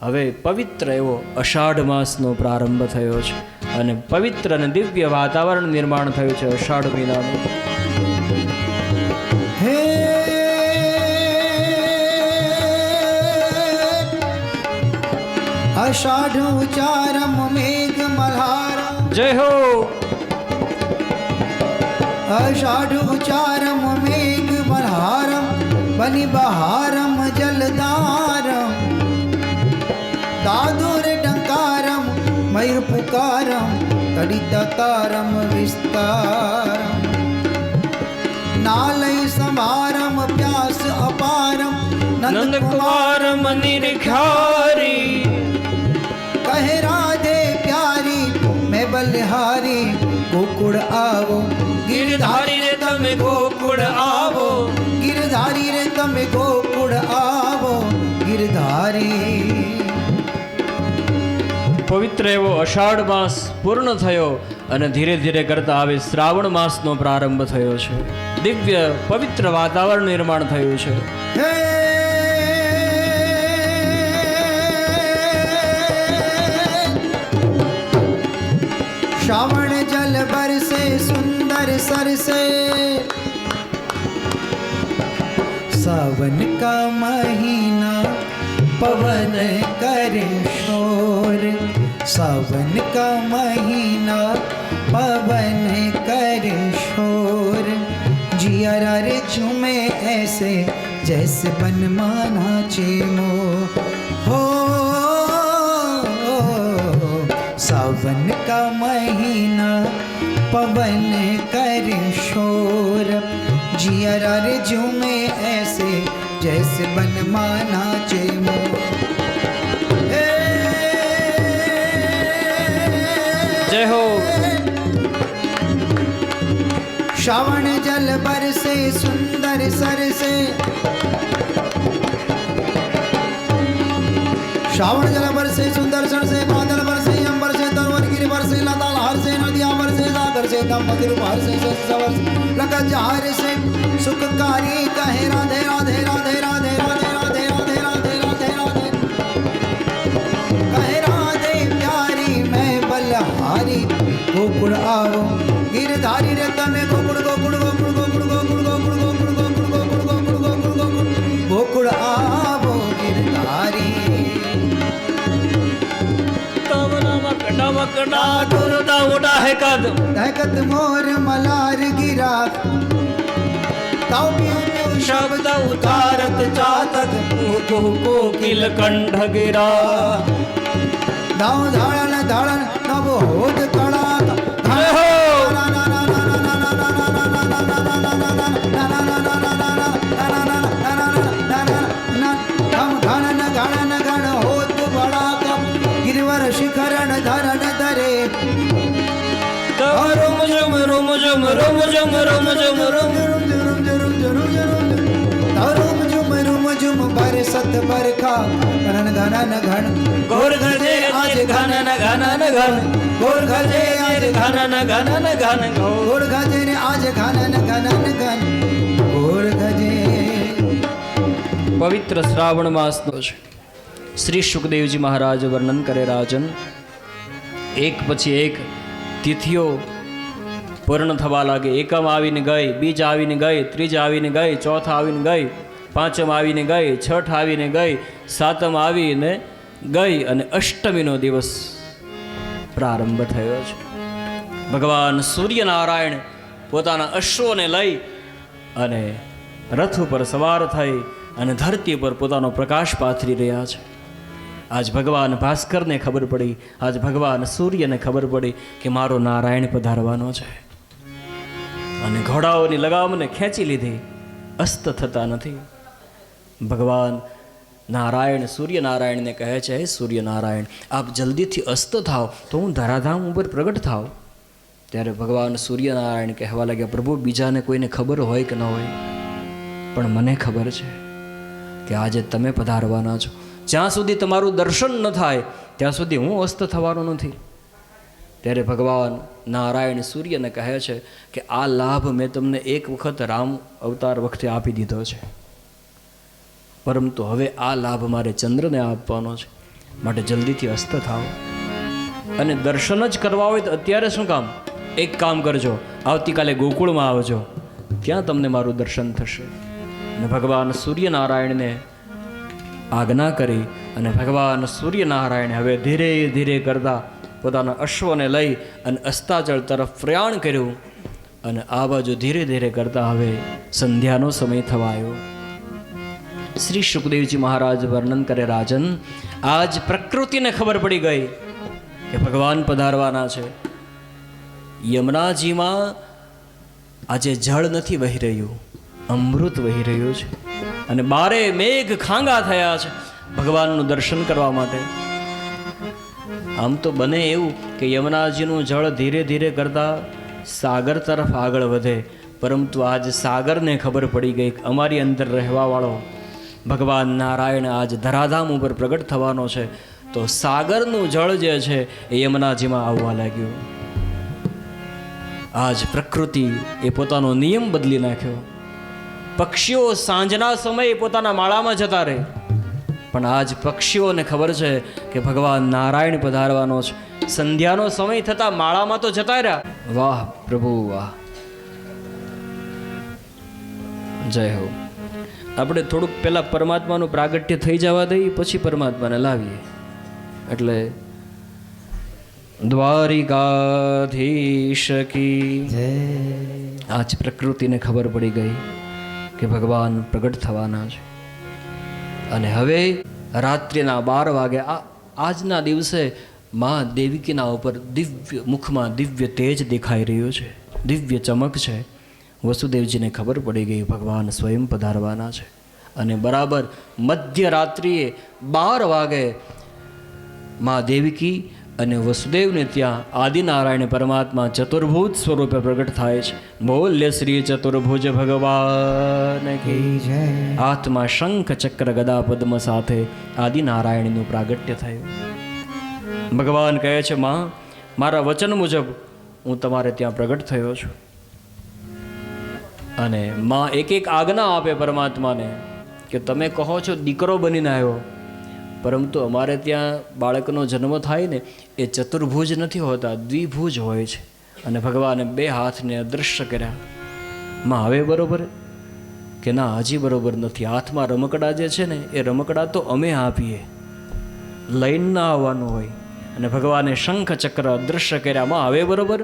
હવે પવિત્ર એવો અષાઢ માસનો પ્રારંભ થયો છે અને પવિત્ર અને દિવ્ય વાતાવરણ નિર્માણ થયું છે અષાઢ મહિનાનું. હે અષાઢ ઉચારમ મેઘ મલ્હારમ, જય હો. અષાઢ ઉચારમ મેઘ મલ્હારમ, બની બહારમ જલધારમ, દાદુર ડંકારમ મયુર પુકારમ, તડિતકારમ વિસ્તારમ, નાલય સમારમ પ્યાસ અપારમ, નંદકુમાર નિરખારી, કહે રાધે પ્યારી મેં બલિહારી, ગોકુળ આવો ગિરધારી રે તમે ગોકુળ આવો, ગિરધારી રે તમે ગોકુળ આવો, ગિરધારી. પવિત્ર એવો અષાઢ માસ પૂર્ણ થયો અને ધીરે ધીરે કરતા હવે શ્રાવણ માસનો પ્રારંભ થયો છે. દિવ્ય પવિત્ર વાતાવરણ નિર્માણ થયું છે. હે श्रावण जल बरसे सुंदर सरसे, सावन का महीना पवन करे शोर, सावन का महीना पवन करे शोर, जिया रे झूमे ऐसे जैसे बन माना चेमो हो. सावन का महीना पवन करे शोर, जिया रे झूमे ऐसे जैसे बन माना चेमो. जय हो. श्रावण जल बरसे सुंदर सरसे, श्रावण जल बरसे सुंदर सरसे, बादल बरसे अंबर से, तरवर गिर बरसे, लता लहर से, नदियां बरसे, सागर से, दंपति रूप हर से, सवर लगा जहर से, सुखकारी कहे राधे राधे राधे राधे राधे राधे राधे राधे राधे राधे, कहे राधे प्यारी मैं बलहारी, गोकुल आओ गिरधारी रे तमे गोकुल गोकुल गोकुल गोकुल गोकुल गोकुल गोकुल गोकुल गोकुल गोकुल गोकुल गोकुल गोकुल आओ गिरधारी. तव नमः वकडा दुर्दा उडा है कद दहकत मोर मलार गिरा ताऊ पिऊ पिऊ शब्द उतारत चातक कोकिल कंठ गिरा धाव धाळण धाळण नभ होत तळाक जय हो घाणन घाणन घण होत बळाक गिरवर शिखरण धरण धरे रोम झुम रोम झुम रोम झुम रोम झुम रोम रुम झुम बरसत बरखा घनन घनन घन घोर गजे आज घनन घनन घन घोर गजे आज घनन घनन घन घोर गजे ने आज घनन घनन घन घोर गजे પવિત્ર શ્રાવણ માસનો છે. શ્રી સુખદેવજી મહારાજ વર્ણન કરે રાજન, એક પછી એક તિથિઓ પૂર્ણ થવા લાગે. એકમ આવીને ગઈ, બીજ આવીને ગઈ, ત્રીજ આવીને ગઈ, ચોથ આવીને ગઈ, પાંચમ આવીને ગઈ, છઠ આવીને ગઈ, સાતમ આવીને ગઈ અને અષ્ટમીનો દિવસ પ્રારંભ થયો છે. ભગવાન સૂર્યનારાયણ પોતાના અશ્વોને લઈ અને રથ ઉપર સવાર થઈ અને ધરતી પર પોતાનો પ્રકાશ પાથરી રહ્યા છે. આજ ભગવાન ભાસ્કરને ખબર પડી, આજ ભગવાન સૂર્યને ખબર પડી કે મારો નારાયણ પધારવાનો છે. અને ઘોડાઓની લગામને ખેંચી લીધી, અસ્ત થતા નથી. ભગવાન નારાયણ સૂર્યનારાયણને કહે છે, હે સૂર્યનારાયણ, આપ જલ્દીથી અસ્ત થાવ તો હું ધરાધામ ઉપર પ્રગટ થાવ. ત્યારે ભગવાન સૂર્યનારાયણ કહેવા લાગ્યા, પ્રભુ બીજાને કોઈને ખબર હોય કે ન હોય, પણ મને ખબર છે કે આજે તમે પધારવાના છો. જ્યાં સુધી તમારું દર્શન ન થાય ત્યાં સુધી હું અસ્ત થવાનો નથી. ત્યારે ભગવાન નારાયણ સૂર્યને કહે છે કે આ લાભ મેં તમને એક વખત રામ અવતાર વખતે આપી દીધો છે, પરંતુ હવે આ લાભ મારે ચંદ્રને આપવાનો છે, માટે જલ્દીથી અસ્ત થાવ. અને દર્શન જ કરવા હોય તો અત્યારે શું કામ? એક કામ કરજો, આવતીકાલે ગોકુળમાં આવજો, ત્યાં તમને મારું દર્શન થશે. અને ભગવાન સૂર્યનારાયણને આજ્ઞા કરી અને ભગવાન સૂર્યનારાયણે હવે ધીરે ધીરે કરતા પોતાના અશ્વને લઈ અને અસ્તાચળ તરફ પ્રયાણ કર્યું. અને આ બાજુ ધીરે ધીરે કરતા હવે સંધ્યાનો સમય થવા આવ્યો. શ્રી સુખદેવજી મહારાજ વર્ણન કરે, રાજન, આજ પ્રકૃતિને ખબર પડી ગઈ કે ભગવાન પધારવાના છે. યમુનાજીમાં આજે જળ નથી વહી રહ્યું, અમૃત વહી રહ્યું છે. અને બારે મેઘ ખાંગા થયા છે ભગવાનનું દર્શન કરવા માટે. આમ તો બને એવું કે યમુનાજીનું જળ ધીરે ધીરે કરતા સાગર તરફ આગળ વધે, પરંતુ આજ સાગરને ખબર પડી ગઈ કે અમારી અંદર રહેવાવાળો ભગવાન નારાયણ આજ ધરાધામ ઉપર પ્રગટ થવાનો છે. તો સાગરનું જળ જે છે એ યમુનાજીમાં આવવા લાગ્યું. આજ પ્રકૃતિ એ પોતાનો નિયમ બદલી નાખ્યો. પક્ષીઓ સાંજના સમયે પોતાના માળામાં જતા રહે, પણ આજ પક્ષીઓને ખબર છે કે ભગવાન નારાયણ પધારવાનો છે. સંધ્યાનો સમય થતાં માળામાં તો જતા રહ્યા. વાહ પ્રભુ વાહ, જય હો. આપણે થોડુંક પહેલાં પરમાત્માનું પ્રાગટ્ય થઈ જવા દઈએ, પછી પરમાત્માને લાવીએ. એટલે દ્વારિકાધીશ કી જય. આજ પ્રકૃતિને ખબર પડી ગઈ કે ભગવાન પ્રગટ થવાના છે. અને હવે રાત્રિના 12 વાગે આજના દિવસે માં દેવકીના ઉપર દિવ્ય મુખમાં દિવ્ય તેજ દેખાઈ રહ્યું છે, દિવ્ય ચમક છે. વસુદેવજીને ખબર પડી ગઈ ભગવાન સ્વયં પધારવાના છે. અને બરાબર મધ્યરાત્રિએ 12 વાગે માં દેવકી અને વસુદેવને ત્યાં આદિનારાયણ પરમાત્મા ચતુર્ભુજ સ્વરૂપે પ્રગટ થાય છે. બોલ્ય શ્રી ચતુર્ભુજ ભગવાન કી જય. હાથમાં શંખ ચક્ર ગદા પદ્મ સાથે આદિનારાયણનું પ્રાગટ્ય થયું. ભગવાન કહે છે, માં, મારા વચન મુજબ હું તમારે ત્યાં પ્રગટ થયો છું. અને માં એક એક આજ્ઞા આપે પરમાત્માને કે તમે કહો છો દીકરો બનીને આવ્યો, પરંતુ અમારે ત્યાં બાળકનો જન્મ થાય ને એ ચતુર્ભુજ નથી હોતા, દ્વિભુજ હોય છે. અને ભગવાને 2 હાથને અદૃશ્ય કર્યા. માં હવે બરોબર કે ના, હજી બરોબર નથી. હાથમાં રમકડા જે છે ને એ રમકડા તો અમે આપીએ, લઈને ના આવવાનું હોય. અને ભગવાને શંખ ચક્ર અદૃશ્ય કર્યામાં હવે બરોબર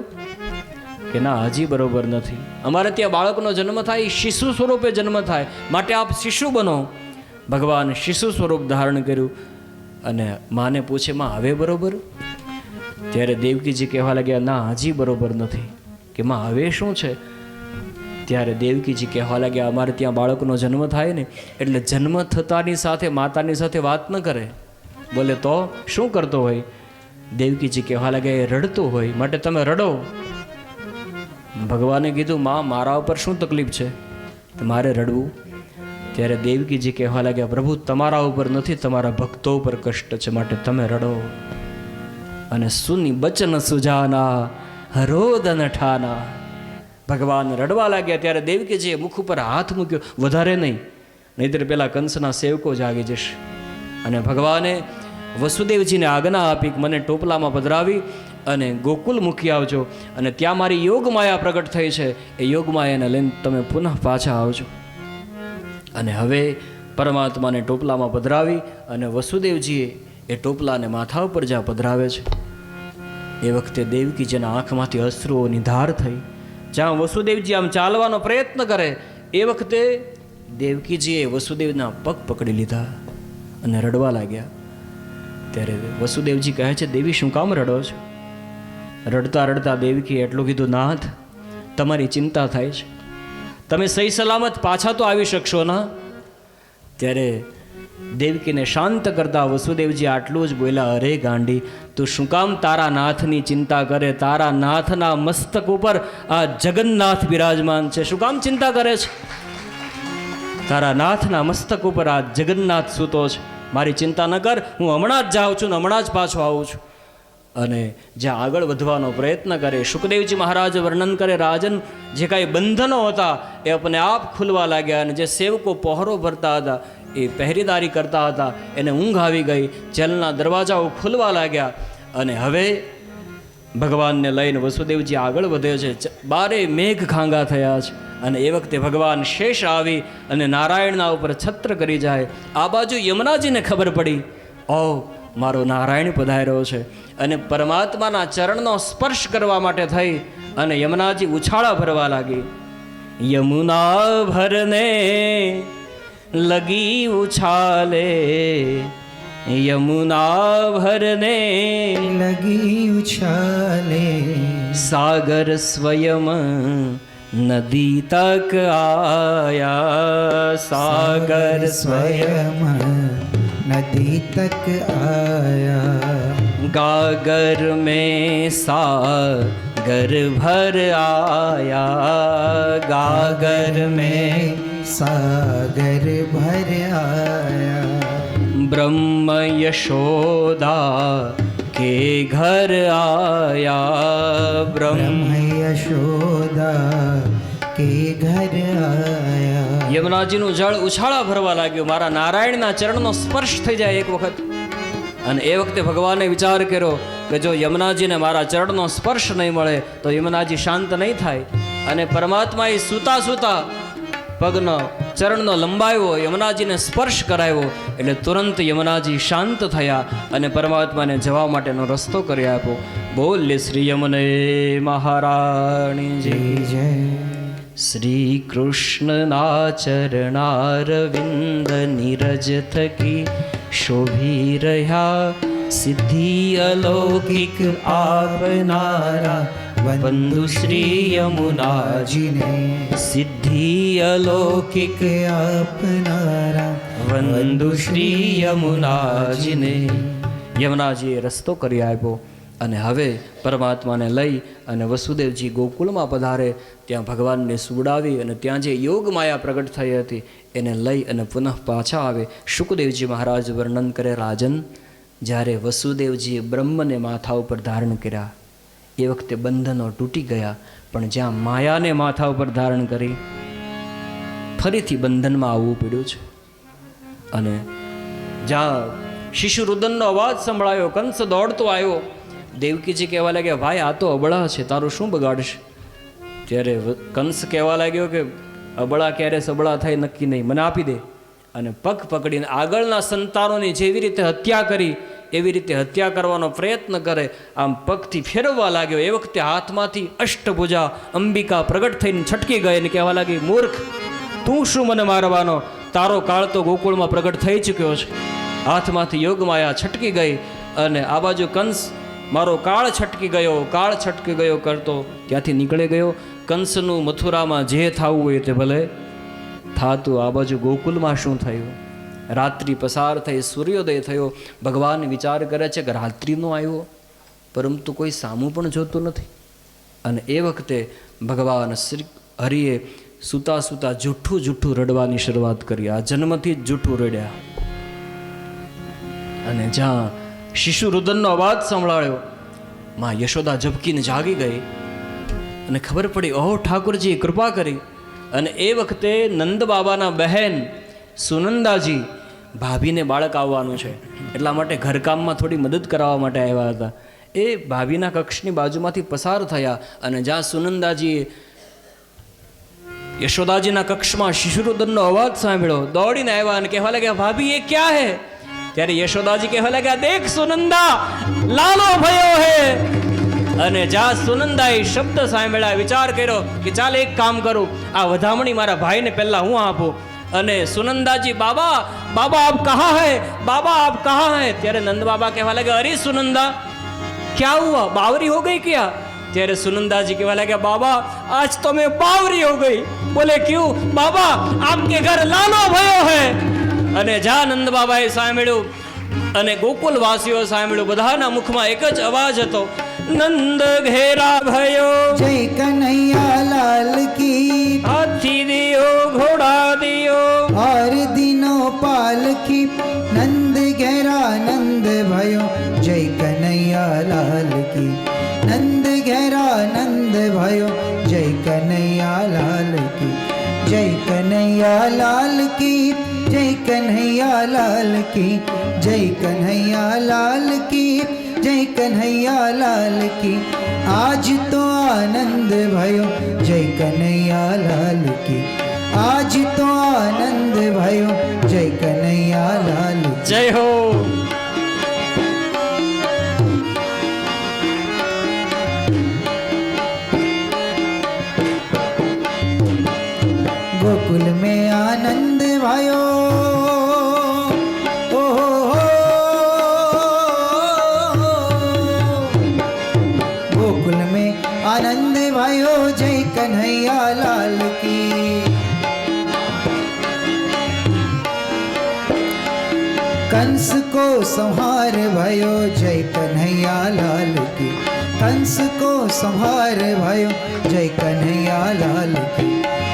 કે ના, હજી બરોબર નથી. અમારે ત્યાં બાળકનો જન્મ થાય, શિશુ સ્વરૂપે જન્મ થાય, માટે આપ શિશુ બનો. ભગવાન શિશુ સ્વરૂપ ધારણ કર્યું અને માને પૂછે, માં હવે બરોબર? ત્યારે દેવકીજી કહેવા લાગ્યા, ના, હજી બરોબર નથી. કે માં હવે શું છે? ત્યારે દેવકીજી કહેવા લાગ્યા, અમારે ત્યાં બાળકનો જન્મ થાય ને એટલે જન્મ થતાની સાથે માતાની સાથે વાત ન કરે. બોલે તો શું કરતો હોય? દેવકીજી કહેવા લાગ્યા, એ રડતો હોય, માટે તમે રડો. ભગવાને કીધું, માં મારા ઉપર શું તકલીફ છે, મારે રડવું? ત્યારે દેવકીજી કહેવા લાગ્યા, પ્રભુ તમારા ઉપર નથી, તમારા ભક્તો ઉપર કષ્ટ છે, માટે તમે રડો. અને સુની બચન સુજાના હરોદન ઠાના, ભગવાન રડવા લાગ્યા. ત્યારે દેવકીજીએ મુખ ઉપર હાથ મૂક્યો, વધારે નહીં, નહીતર પેલા કંસના સેવકો જાગી જશે. અને ભગવાને વસુદેવજીને આજ્ઞા આપી કે મને ટોપલામાં પધરાવી અને ગોકુલ મૂકી આવજો, અને ત્યાં મારી યોગમાયા પ્રગટ થઈ છે, એ યોગમાયાને લઈને તમે પુનઃ પાછા આવજો. અને હવે પરમાત્માને ટોપલામાં પધરાવી અને વસુદેવજીએ એ ટોપલાને માથા ઉપર જ્યાં પધરાવે છે, એ વખતે દેવકીજીના આંખમાંથી અશ્રુઓની ધાર થઈ. જ્યાં વસુદેવજી આમ ચાલવાનો પ્રયત્ન કરે એ વખતે દેવકીજીએ વસુદેવના પગ પકડી લીધા અને રડવા લાગ્યા. ત્યારે વસુદેવજી કહે છે, દેવી શું કામ રડો છો? રડતા રડતા દેવકીએ એટલું કીધું, નાથ તમારી ચિંતા થાય છે, તમે સહી સલામત પાછા તો આવી શકશો ના? ત્યારે દેવકીને શાંત કરતા વસુદેવજી આટલું જ બોલ્યા, અરે ગાંડી, તું શું કામ તારા નાથની ચિંતા કરે? તારા નાથના મસ્તક ઉપર આ જગન્નાથ બિરાજમાન છે, શું કામ ચિંતા કરે છે? તારા નાથના મસ્તક ઉપર આ જગન્નાથ સૂતો છે, મારી ચિંતા ન કર, હું હમણાં જ જાઉં છું ને હમણાં જ પાછો આવું છું. અને જ્યાં આગળ વધવાનો પ્રયત્ન કરે, શુકદેવજી મહારાજ વર્ણન કરે, રાજન જે કાંઈ બંધનો હતા એ અપને આપ ખુલવા લાગ્યા, અને જે સેવકો પહોરો ભરતા હતા, એ પહેરેદારી કરતા હતા, એને ઊંઘ આવી ગઈ, જેલના દરવાજાઓ ખુલવા લાગ્યા. અને હવે ભગવાનને લઈને વસુદેવજી આગળ વધે છે, બારે મેઘ ખાંગા થયા છે. અને એ વખતે ભગવાન શેષ આવી અને નારાયણના ઉપર છત્ર કરી જાય. આ બાજુ યમુનાજીને ખબર પડી, ઓ મારો નારાયણ પધાર્યો છે, અને પરમાત્માના ચરણનો સ્પર્શ કરવા માટે થઈ અને યમુનાજી ઉછાળા ભરવા લાગી. યમુના ભરને લગી ઉછાલે, યમુના ભરને લગી ઉછાલે, સાગર સ્વયં નદી તક આયા, સાગર સ્વયં नदी तक आया, गागर में सागर भर आया, गागर में सागर भर आया, ब्रह्म यशोदा के घर आया, ब्रह्म यशोदा के घर आया. યમુનાજીનું જળ ઉછાળા ભરવા લાગ્યું, મારા નારાયણના ચરણનો સ્પર્શ થઈ જાય એક વખત. અને એ વખતે ભગવાને વિચાર કર્યો કે જો યમુનાજીને મારા ચરણનો સ્પર્શ નહીં મળે તો યમુનાજી શાંત નહીં થાય. અને પરમાત્માએ સૂતા સૂતા પગનો ચરણનો લંબાવ્યો, યમુનાજીને સ્પર્શ કરાવ્યો, એટલે તુરંત યમુનાજી શાંત થયા અને પરમાત્માને જવા માટેનો રસ્તો કરી આપ્યો. બોલે શ્રી યમુને મહારાણી जय જય. जय. શ્રી કૃષ્ણના ચરણારવિંદ નીરજ થકી શોભી રહ્યા, સિદ્ધિ અલૌકિક આપનારા વંદુ શ્રી યમુનાજીને, સિદ્ધિ અલૌકિક આપનારા વંદુ શ્રી યમુનાજીને. યમુનાજીએ રસ્તો કરી આપ્યો અને હવે પરમાત્માને લઈ અને વસુદેવજી ગોકુળમાં પધારે. ત્યાં ભગવાનને સુવડાવી અને ત્યાં જે યોગ માયા પ્રગટ થઈ હતી એને લઈ અને પુનઃ પાછા આવે. શુકદેવજી મહારાજ વર્ણન કરે, રાજન જ્યારે વસુદેવજીએ બ્રહ્મને માથા ઉપર ધારણ કર્યા એ વખતે બંધનો તૂટી ગયા, પણ જ્યાં માયાને માથા ઉપર ધારણ કરી ફરીથી બંધનમાં આવવું પડ્યું છે. અને જ્યાં શિશુરુદનનો અવાજ સંભળાયો, કંસ દોડતો આવ્યો. દેવકીજી કહેવા લાગ્યા, ભાઈ આ તો અબળા છે, તારું શું બગાડશે? ત્યારે કંસ કહેવા લાગ્યો કે અબળા ક્યારે સબળા થાય નક્કી નહીં, મને આપી દે. અને પગ પકડીને આગળના સંતાનોની જેવી રીતે હત્યા કરી એવી રીતે હત્યા કરવાનો પ્રયત્ન કરે, આમ પગથી ફેરવવા લાગ્યો. એ વખતે હાથમાંથી અષ્ટભુજા અંબિકા પ્રગટ થઈને છટકી ગઈ અને કહેવા લાગી, મૂર્ખ, તું શું મને મારવાનો? તારો કાળ તો ગોકુળમાં પ્રગટ થઈ ચૂક્યો છે. હાથમાંથી યોગમાયા છટકી ગઈ અને આ બાજુ કંસ મારો કાળ છટકી ગયો કરતો ત્યાંથી નીકળી ગયો. કંસનું મથુરામાં જે થવું હોય તે ભલે થાતું. આ બાજુ ગોકુલમાં શું થયું? રાત્રિ પસાર થઈ, સૂર્યોદય થયો. ભગવાન વિચાર કરે છે કે રાત્રિનો આવ્યો, પરંતુ કોઈ સામું પણ જોતું નથી. અને એ વખતે ભગવાન શ્રી હરિએ સૂતા સૂતા જૂઠું રડવાની શરૂઆત કરી. આ જન્મથી જ જૂઠું રડ્યા. અને જ્યાં શિશુ રુદનનો અવાજ સંભળાયો, માં યશોદા ઝબકીને જાગી ગઈ અને ખબર પડી, ઓહો, ઠાકોરજી કૃપા કરી. અને એ વખતે નંદ બાબાના બહેન સુનંદાજી ભાભીને બાળક આવવાનું છે એટલા માટે ઘરકામમાં થોડી મદદ કરાવવા માટે આવ્યા હતા. એ ભાભીના કક્ષની બાજુમાંથી પસાર થયા અને જ્યાં સુનંદાજીએ યશોદાજીના કક્ષમાં શિશુરુદનનો અવાજ સાંભળ્યો, દોડીને આવ્યા અને કહેવા લાગ્યા, ભાભી એ ક્યાં હે? ત્યારે યશોદાજી કહેવા લાગ્યા, દેખ સુનંદા, લાલો ભયો હે. અને જ્યાં સુનંદાએ શબ્દ સાંભળ્યા, વિચાર કર્યો કે ચાલ એક કામ કરું, આ વધામણી મારા ભાઈને પહેલા હું આપું. અને સુનંદાજી, બાબા બાબા આપ કહા હૈ, બાબા આપ કહા હૈ? ત્યારે નંદ બાબા કહેવા લાગ્યા, અરે સુનંदा क्या हुआ, बावरी हो गई क्या? ત્યારે સુનંદાજી કહેવા લાગ્યા, બાબા आज तो मैं बावरी हो गई. बोले क्यों? बाबा आपके घर लालो भयो है. અને જ્યાં નંદ બાબાએ સાંભળ્યું અને ગોકુલવાસીઓ સાંભળ્યું, બધાના મુખમાં એક જ અવાજ હતો, નંદ ઘેરા ભયો, જય કનૈયા લાલ કી, હાથી દિયો ઘોડા દિયો, और दिनो पालकी, नंद घेरा नंद भयो, जय कन्हैया लाल की, नंद घेरा नंद भयो, जय कन्हैया लाल की, जय कन्हैया लाल की, जय कन्हैया लाल की, जय कन्हैया लाल की, जय कन्हैया लाल की. आज तो आनंद भयो, जय कन्हैया लाल की, आज तो आनंद भयो, जय कन्हैया लाल की. જય હો. गोकुल में आनंद भयो, ओ गोकुल में आनंद भयो, जय कन्हैया लाल की. कंस को संहार भयो, जय कन्हैया लाल की, कंस को संहार भयो, जय कन्हैया लाल की.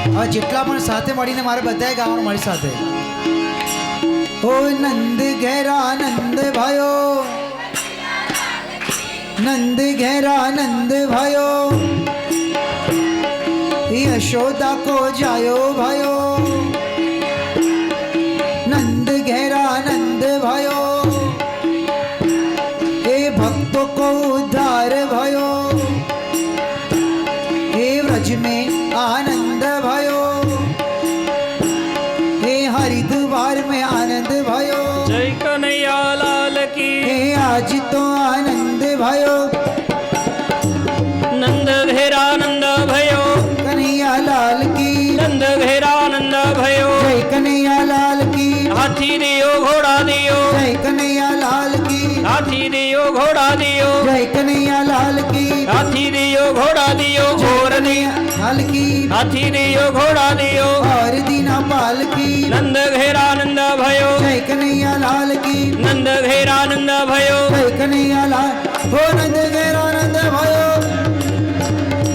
આ જેટલા પણ સાથે મળીને મારે બધાએ ગાવાનું મારી સાથે. ઓ નંદ ઘેરા નંદ भयो, નંદ ઘેરા નંદ भयो, यशोदा को जायो भयो, नंद घेरा नंद भयो, हे भक्तों को उद्धार भयो, हे व्रज में आनंद भयो, हे हरिद्वार में आनंद भयो, જય કનૈયા લાલ કી, हे आज तो आनंद भयो, નંદ ઘેરા નંદ ભયો, कन्हैया लाल की, નંદ ઘેરા નંદ ભયો, जय कन्हैया लाल की, હાથી દિયો ઘોડા દિયો, जय कन्हैया लाल की, હાથી દિયો ઘોડા દિયો, जय कन्हैया लाल की, હાથી દિયો ઘોડા દિયો, ઘોર દિયો, लाल की, હાથી દિયો ઘોડા દિયો, और दीना पाल की, નંદ ઘેરા નંદ ભયો, जय कन्हैया लाल की, નંદ ઘેરા નંદ ભયો, जय कन्हैया लाल. हो नंद घेरा नंद भयो,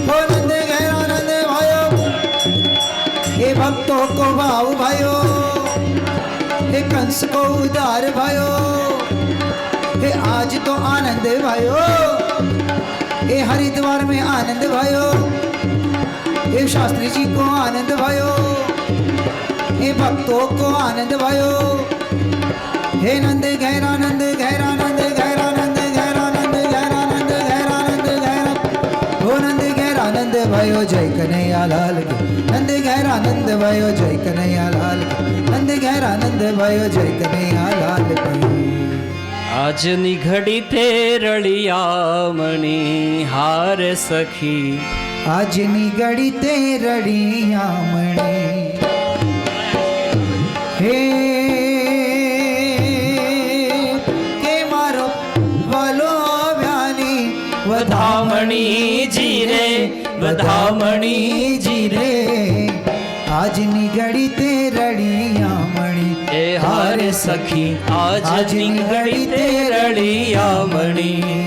हो नंद घेरा नंद भयो, हे भक्तों को भाव भयो, हे कंस को उदार भयो, हे आज तो आनंद भयो, हे हरिद्वार में आनंद भयो, हे शास्त्री जी को आनंद भयो, हे भक्तों को आनंद भयो, हे नंद घेरा नंद घेरा नंद घेरा नंद घेरा नंद घेरा नंद घेरा नंद घेरा, हो नंद घेरा नंद भयो, जय कन्हैया लाल की, नंद घेरा नंद भयो, जय कन्हैया लाल की, नंद घेरा नंद भयो, जय कन्हैया लाल की. આજની ઘડી તે રળિયામણી હાર સખી, આજની ઘડી તે રળિયામણી હે કે મારો વાલો વ્યાની વધામણી જીરે, વધામણી જીરે આજની ઘડી તે રળિયામણી એ હાર સખી, આજની ઘડી તે રળિયામણી.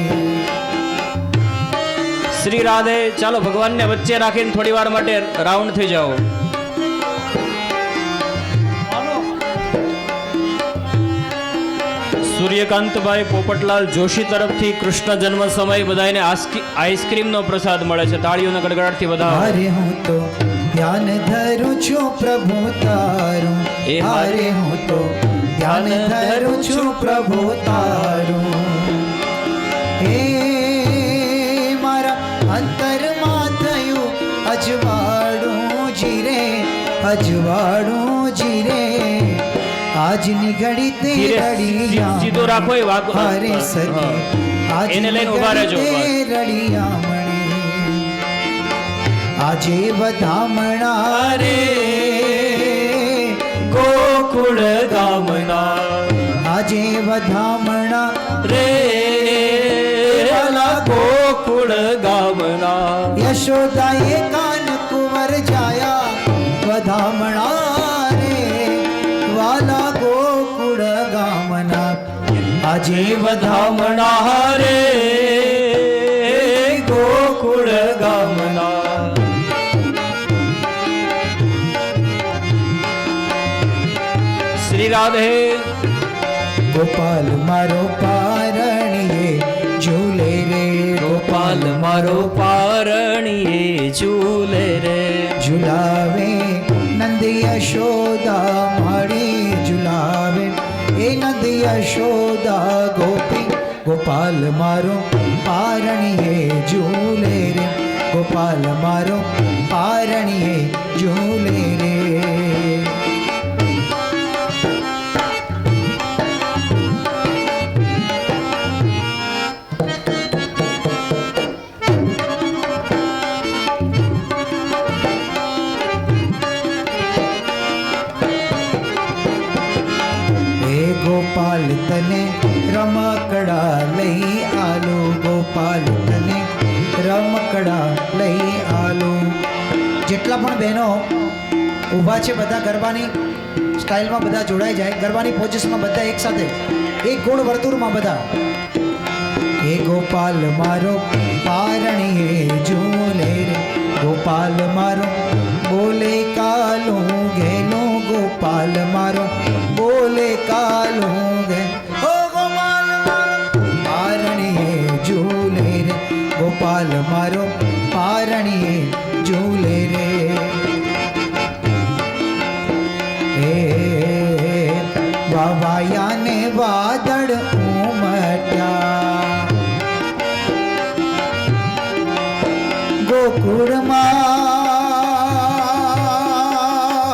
શ્રી રાધે. ચાલો ભગવાનને વચ્ચે રાખીને થોડી વાર માટે રાઉન્ડ થઈ જાઓ. સૂર્યકાંતભાઈ પોપટલાલ જોશી તરફથી કૃષ્ણ જન્મ સમય બધાને આઈસ્ક્રીમનો પ્રસાદ મળે છે. તાળીઓના ગડગડાટથી બધા. હારે હું તો ધ્યાન ધરું છું પ્રભુ તારું, એ હારે હું તો ધ્યાન ધરું છું પ્રભુ તારું. હે મારા અંતરમાં થયું અજવાળું જીરે, અજવાળું જીરે આજની ઘડી તે સીધો રાખો એ વાગ. હારે સખી એને લઈને ઊભા રહેજો. રળિયામણી આજે વધામણા રે ગોકુળ ગામના, આજે વધામણા રે વાલા ગોકુળ ગામના. યશોદાએ કાન કુંવર જાયા વધામણા રે વાલા ગોકુળ ગામના. આજે વધામણા રે ગોકુળ ગામના. શ્રી રાધે. ગોપાલ મારો પારણીએ ઝૂલે રે, ગોપાલ મારો પારણીએ ઝૂલે રે, ઝુલાવે નંદ યશોદા માડી ઝુલાવે એ નંદ યશોદા ગોપી. ગોપાલ મારો પારણીએ ઝૂલે રે, ગોપાલ મારો પારણીએ ઝૂલે રે. ગોપાલ તને રમકડા લઈ આલો, ગોપાલ તને રમકડા લઈ આલો. જેટલા પણ બહેનો ઊભા છે બધા ગરબાની સ્ટાઇલમાં બધા જોડાઈ જાય, ગરબાની પોઝિશનમાં બધા એક સાથે એક ગોળ વર્તુળમાં બધા. એ ગોપાલ મારો પારણીએ ઝૂલે રે, ગોપાલ મારો બોલે કાલું ઘેલું, ગોપાલ મારો બોલે કાલું ગે. ઓ ગોપાલ મારો પારણીએ ઝૂલે રે, ગોપાલ મારો પારણીએ ઝૂલે રે. હે વાવાયાને વાદળ ઉમટ્યા ગોકુળમાં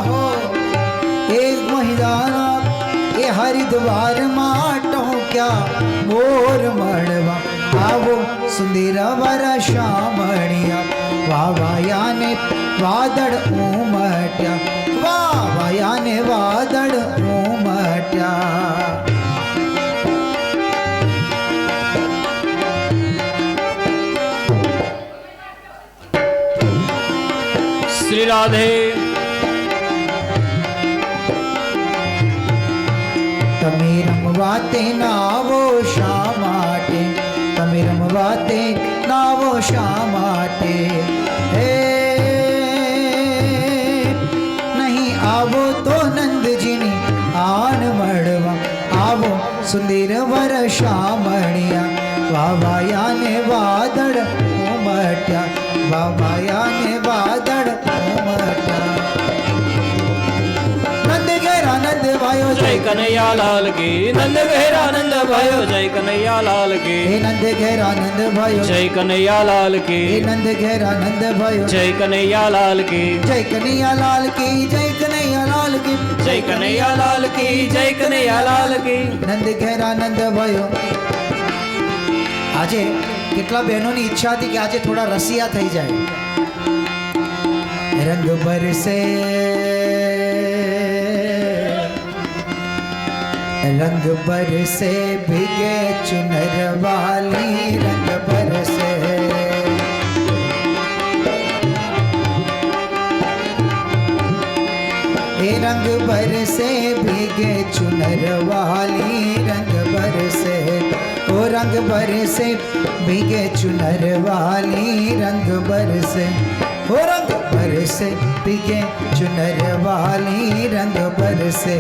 હો એક મહિના એ હરિદ્વારમાં ટોક્યા મોર મળવા આવો સુંદર વરસામણિયા. વાવાયાને વાદળ ઉમટ્યા, વાવાયાને વાદળ ઉમટ્યા. શ્રી રાધે. તમે રમવા તે નાવો શા માટે, તમે રમવા તે નાવો શા માટે. હે નહીં આવો તો નંદજીની આન મળવા આવો સુંદર વરસામણિયા. વાવાયાને વાદળ ઉમટ્યા, વાવાયાને વાદળ ઉમટ્યા. નંદ ઘેરા નંદ ભાયો જય કનૈયા લાલ કી, નંદ ઘેરા નંદ ભાયો જય કનૈયા લાલ કી, હે નંદ ઘેરા નંદ ભાયો જય કનૈયા લાલ કી, હે નંદ ઘેરા નંદ ભાયો જય કનૈયા લાલ કી, જય કનૈયા લાલ કી, જય કનૈયા લાલ लाल की जय कन्हैया लाल की, जय कन्हैया लाल की। નંદ ઘેરા નંદ ભયો. આજે કેટલા બહેનોની ઈચ્છા હતી કે આજે થોડા રસિયા થઈ જાય. રંગ બરસે रंग बरसे भीगे चुनर वाली रंग बरसे ए रंग बरसे भीगे चुनर वाली रंग बरसे ओ रंग बरसे भीगे चुनर वाली रंग बरसे ओ रंग बरसे भीगे चुनर वाली रंग बरसे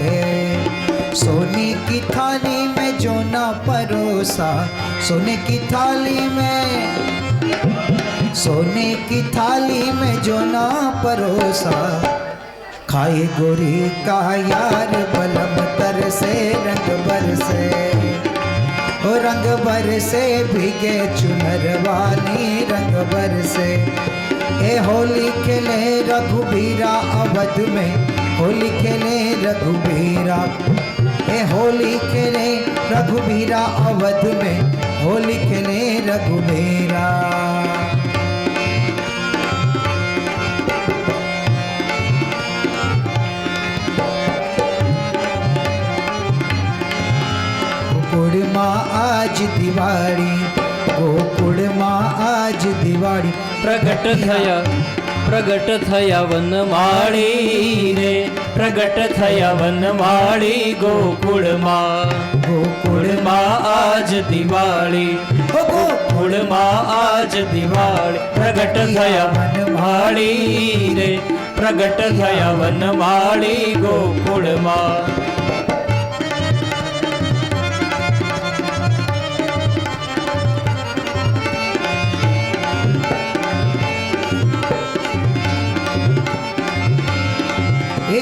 सोने की थाली में जो ना परोसा सोने की थाली में सोने की थाली में जो ना परोसा खाए गोरी का यार बलम तरसे रंग बरसे ओ रंग बरसे भीगे चुनर वाली रंग बरसे ए होली खेले रघुबीरा अवध में होली खेले रघुबीरा ए होली खेले रघुबीरा अवध में होली खेले रघुबीरा गोकुड़ माँ आज दिवाળી गोकुड़ माँ आज दिवाળી प्रगट थया वनमाળી रे प्रगट थया वनमाળી गोकुळ માં आज दिवाળી गोकुळ માં आज दिवाળી प्रगट थया वनमाળી रे प्रगट थया वनमाળી गोकुळ માં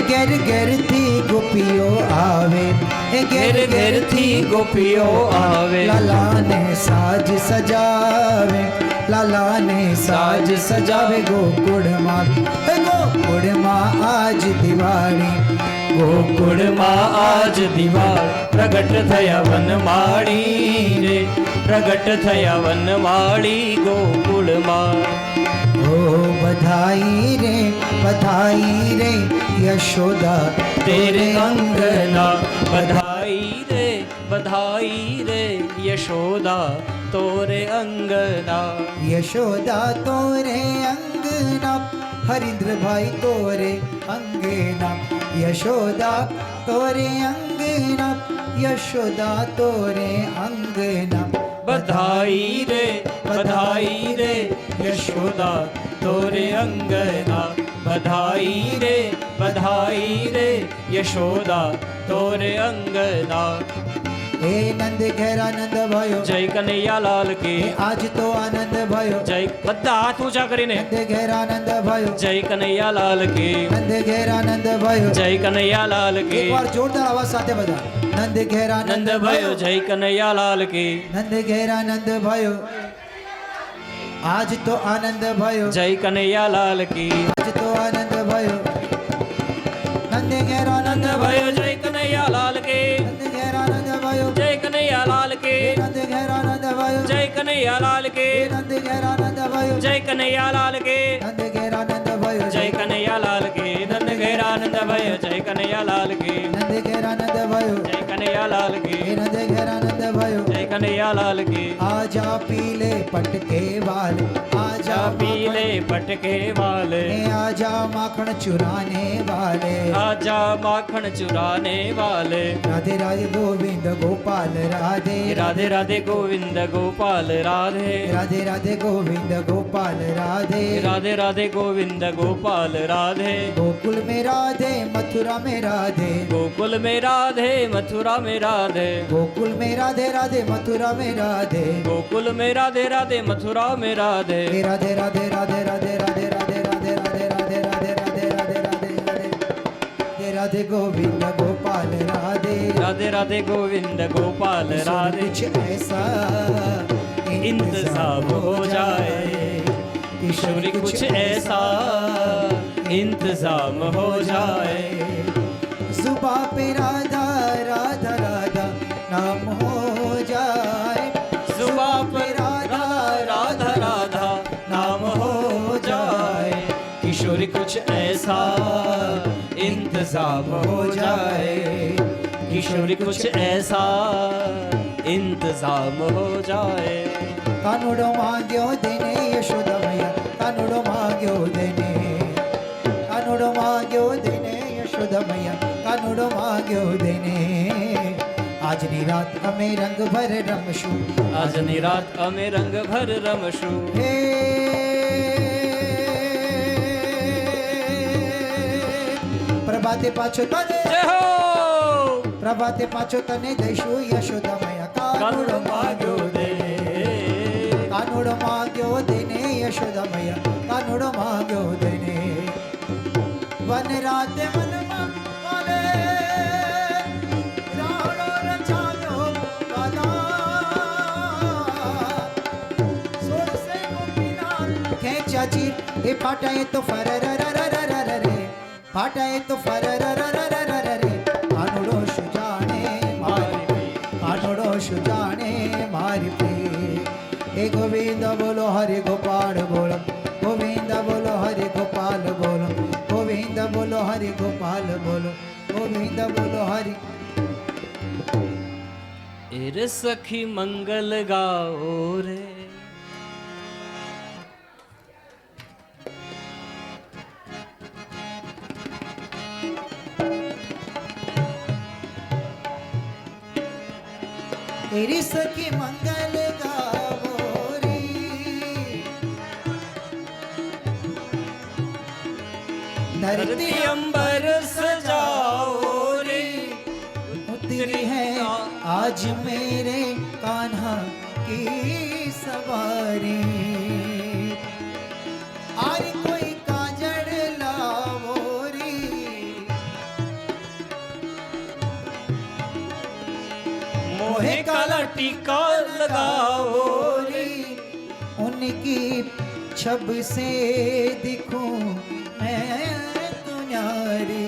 घेर घेर थी गोपियों आवे घेर घेर थी गोपियों आवे लाला ने साज सजावे लाला ने साज सजावे गोकुड़ माँ आज दिवाળી गोकुळ માં आज दिवाળી प्रगट थया वनमाળી रे प्रगट थया वनमाળી गोकुळ માં ओ बधाई रे यशोदा तेरे अंगना बधाई रे यशोदा तोरे अंगना यशोदा तोरे अंगना हरिंद्र भाई तोरे अंगना यशोदा तोरे अंगना यशोदा तोरे अंगना बधाई रे यशोदा तोरे अंगना बधाई रे यशोदा तोरे अंगना हे नंद घेरा नंद भयो जय कन्हैया लाल की आज तो आनंद भयो जय બધા હાથ ઊંચા કરીને नंद घेरा नंद भयो जय कन्हैया लाल की नंद घेरा नंद भयो जय कन्हैया लाल की एक बार जोरदार आवाज साथे बजा नंद घेरा नंद भयो जय कन्हैया लाल की नंद घेरा नंद भयो आज तो आनंद भयो जय कन्हैया लाल की आज तो आनंद भयो नंद घेरा नंद भयो जय कन्हैया लाल की नंद घेरा नंद भयो जय कन्हैया लाल की नंद घेरा नंद भयो जय कन्हैया लाल की नंद घेरा नंद भयो जय कन्हैया लाल की नंद घेरा नंद भयो जय कन्हैया लाल की नंद घेरा नंद भयो जय कन्हैया लाल की नंद घेरा नंद भयो जय कन्हैया लाल की नंद घेरा नंद भयो जय कन्हैया लाल की आजा पीले पटके वाले आजा पीले पटके वाले आजा माखन चुराने वाले आजा माखन चुराने वाले राधे राधे गोविंद गोपाल राधे राधे राधे गोविंद गोपाल राधे राधे राधे गोविंद गोपाल राधे राधे राधे गोविंद गोपाल राधे गोकुल में राधे मथुरा में राधे गोकुल में राधे मथुरा में राधे गोकुल में राधे राधे मथुरा में राधे गोकुल में राधे राधे मथुरा में राधे राधे राधे राधे राधे राधे राधे राधे राधे राधे राधे राधे राधे राधे राधे राधे गोविंद गोपाल राधे राधे राधे गोविंद गोपाल राधे कुछ ऐसा इंतजाम हो जाए किशोरी कुछ ऐसा इंतजाम हो जाए जुबा पे राधा राधा राधा नाम हो जाए, जुबा पे राधा राधा राधा नाम हो जाए, किशोरी कुछ ऐसा इंतजाम हो जाए, किशोरी कुछ ऐसा इंतजाम हो जाए. કાનુડો માંગ્યો દેને યશોદા મૈયા, કાનુડો માંગ્યો દેને, કાનુડો માંગ્યો દેને યશોદા મૈયા, કાનુડો માંગ્યો દેને. આજની રાત અમે રંગ ભર રમશું, આજની રાત અમે રંગભર રમશું. હે પ્રભાતે પાછો તને, જય હો પ્રભાતે પાછો તને દઈશું યશોદા મૈયા, કાનુડો માંગ્યો દે, કાનુડો માંગ્યો દેને યશોદા મૈયા, કાનુડો માંગ્યો દેને. વન રાતે વનમાં મારે રાવણો રચાયો વાદા, સોરસે ગોપીના ખેંચ્યા ચીર, એ ફાટાએ તો ફરરરરરરર રે, ફાટાએ તો ફરરરરરર રે. કાનુડો શું જાણે મારી પ્રીત, કાનુડો શું જાણે મારી પ્રીત. હે ગોવિંદ બોલો હરે ગોપાલ બોલો, ગોવિંદ બોલો હરે ગોપાલ બોલો, ગોવિંદ બોલો હરે ગોપાલ બોલો, ગોવિંદ બોલો હરે. એરે સખી મંગલ ગાઓ રે, તેરી સખી મંગલ ગાવો રી, ધરતી અંબર સજાઓ રે, उतरी है आज मेरे कान्हा की सवारी. आरी कोई काजड़ लावो री, मोहे काला टीका लगाओ रे. उनकी छब से दिखूं मैं तो न्यारी.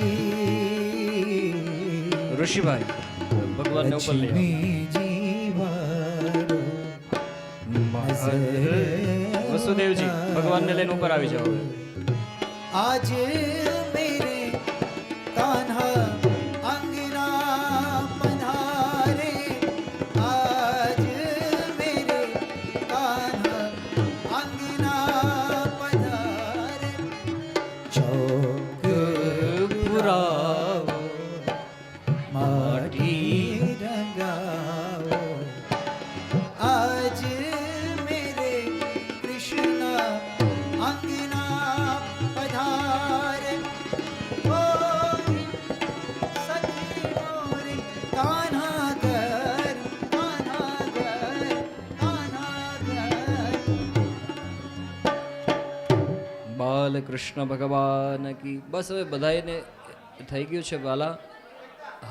ઋષિભાઈ ભગવાનને ઉપર લઈ આવો. લક્ષ્મી જીવરો વસુદેવજી ભગવાનને લઈને ઉપર આવી જાઓ. आज मेरे कान्हा अंगना पधारे, आज मेरे कान्हा अंगना पधारे. चौक પુરાવો माटी रंगाओ, आज मेरे कृष्ण अंगना पधारे. ओ सखी मोरी कान्हा घर, कान्हा घर, कान्हा घर. બાલકૃષ્ણ ભગવાન કી. બસ હવે બધાને થઈ ગયું છે બાલા.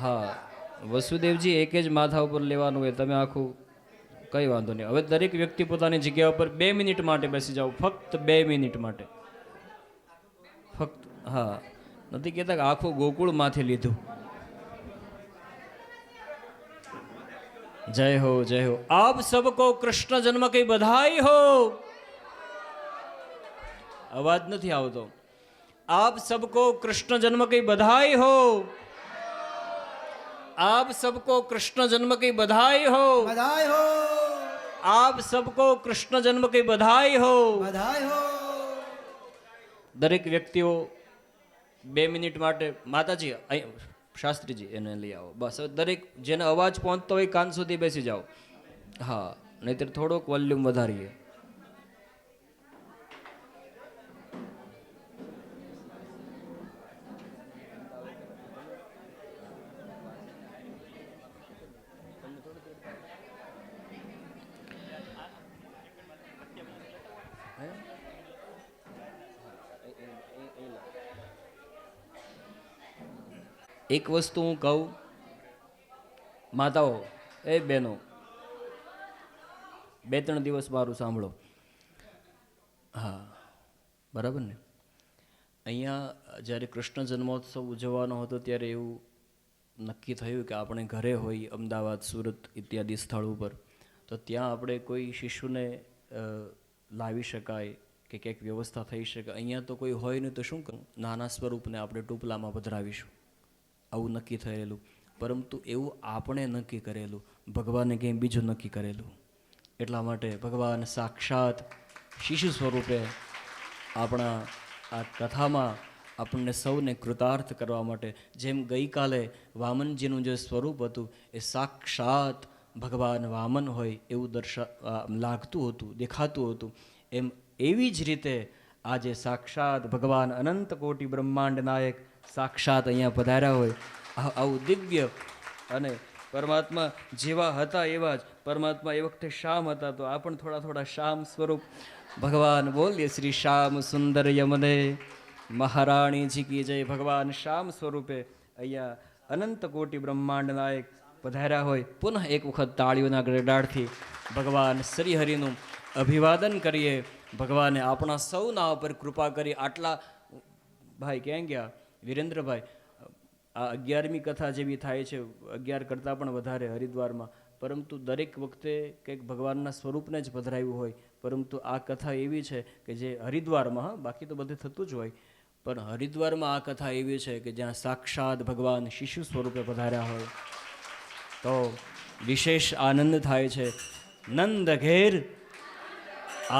હા, વસુદેવજી એક જ માથા ઉપર લેવાનું હોય, તમે આખું કંઈ વાંધો નહીં. હવે દરેક વ્યક્તિ પોતાની જગ્યા ઉપર 2 મિનિટ માટે બેસી જાઓ, ફક્ત 2 મિનિટ માટે. ફક્ત હા, નથી કહેતા કે આખું ગોકુળ માથે લીધું. જય હો જય હો. આપ સબકો કૃષ્ણ જન્મ કી બધાઈ હો. અવાજ નથી આવતો. આપ સબકો કૃષ્ણ જન્મ કી બધાઈ હો. आप सबको कृष्ण जन्म की बधाई हो. बधाई हो, आप सबको कृष्ण जन्म की बधाई हो. बधाई हो. દરેક વ્યક્તિઓ 2 મિનિટ માટે માતાજી અહીં શાસ્ત્રીજી એને લઈ આવો. બસ હવે દરેક જેને અવાજ પહોંચતો હોય કાન સુધી બેસી જાઓ. હા, નહીતર થોડોક વોલ્યુમ વધારીએ. એક વસ્તુ હું કહું, માતાઓ એ બહેનો 2-3 દિવસ મારું સાંભળો. હા, બરાબર ને. અહીંયા જ્યારે કૃષ્ણ જન્મોત્સવ ઉજવવાનો હતો ત્યારે એવું નક્કી થયું કે આપણે ઘરે હોય અમદાવાદ સુરત ઇત્યાદિ સ્થળ ઉપર, તો ત્યાં આપણે કોઈ શિશુને લાવી શકાય કે ક્યાંક વ્યવસ્થા થઈ શકે. અહીંયા તો કોઈ હોય નહીં તો શું કરું, નાના સ્વરૂપને આપણે ટૂપલામાં પધરાવીશું, આવું નક્કી થયેલું. પરંતુ એવું આપણે નક્કી કરેલું, ભગવાને ક્યાંય બીજું નક્કી કરેલું. એટલા માટે ભગવાન સાક્ષાત શિશુ સ્વરૂપે આપણા આ કથામાં આપણને સૌને કૃતાર્થ કરવા માટે, જેમ ગઈકાલે વામનજીનું જે સ્વરૂપ હતું એ સાક્ષાત ભગવાન વામન હોય એવું લાગતું હતું, દેખાતું હતું, એમ એવી જ રીતે આજે સાક્ષાત ભગવાન અનંત કોટી બ્રહ્માંડ નાયક સાક્ષાત અહીંયા પધાર્યા હોય. આવું દિવ્ય અને પરમાત્મા જેવા હતા એવા જ, પરમાત્મા એ વખતે શ્યામ હતા તો આ પણ થોડા થોડા શ્યામ સ્વરૂપ ભગવાન બોલીએ. શ્રી શ્યામ સુંદર યમને મહારાણીજી કી જય. ભગવાન શ્યામ સ્વરૂપે અહીંયા અનંત કોટી બ્રહ્માંડ નાયક પધાર્યા હોય. પુનઃ એક વખત તાળીઓના ગડગડાટથી ભગવાન શ્રીહરિનું અભિવાદન કરીએ. ભગવાને આપણા સૌના ઉપર કૃપા કરી. આટલા ભાઈ ક્યાં ગયા વિરેન્દ્રભાઈ? આ 11મી કથા જેવી થાય છે, 11 કરતાં પણ વધારે હરિદ્વારમાં, પરંતુ દરેક વખતે કંઈક ભગવાનના સ્વરૂપને જ પધરાવ્યું હોય. પરંતુ આ કથા એવી છે કે જે હરિદ્વારમાં, બાકી તો બધે થતું જ હોય, પણ હરિદ્વારમાં આ કથા એવી છે કે જ્યાં સાક્ષાત ભગવાન શિશુ સ્વરૂપે પધાર્યા હોય તો વિશેષ આનંદ થાય છે. નંદ ઘેર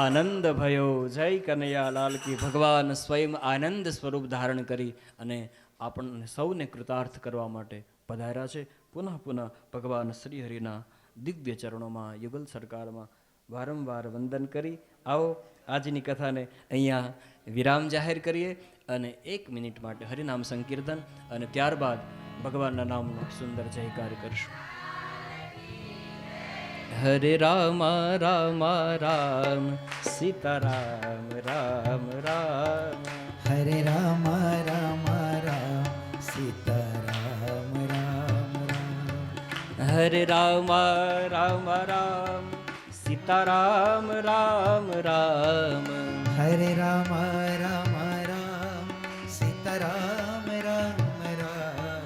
આનંદ ભયો, જય કનૈયા લાલ કી. ભગવાન સ્વયં આનંદ સ્વરૂપ ધારણ કરી અને આપણને સૌને કૃતાર્થ કરવા માટે પધાર્યા છે. પુનઃ પુનઃ ભગવાન શ્રીહરિના દિવ્ય ચરણોમાં, યુગલ સરકારમાં વારંવાર વંદન કરી આવો આજની કથાને અહીંયા વિરામ જાહેર કરીએ અને 1 મિનિટ માટે હરિનામ સંકીર્તન અને ત્યારબાદ ભગવાનના નામનો સુંદર જયકાર કરશું. હરે રામ રામ રામ સીતારામ રામ રામ. હરે રામ રામ રામ સીતારામ રામ રામ. હરે રામ રામ રામ સીતારામ રામ રામ. હરે રામ રામ રામ સીતારામ રામ રામ.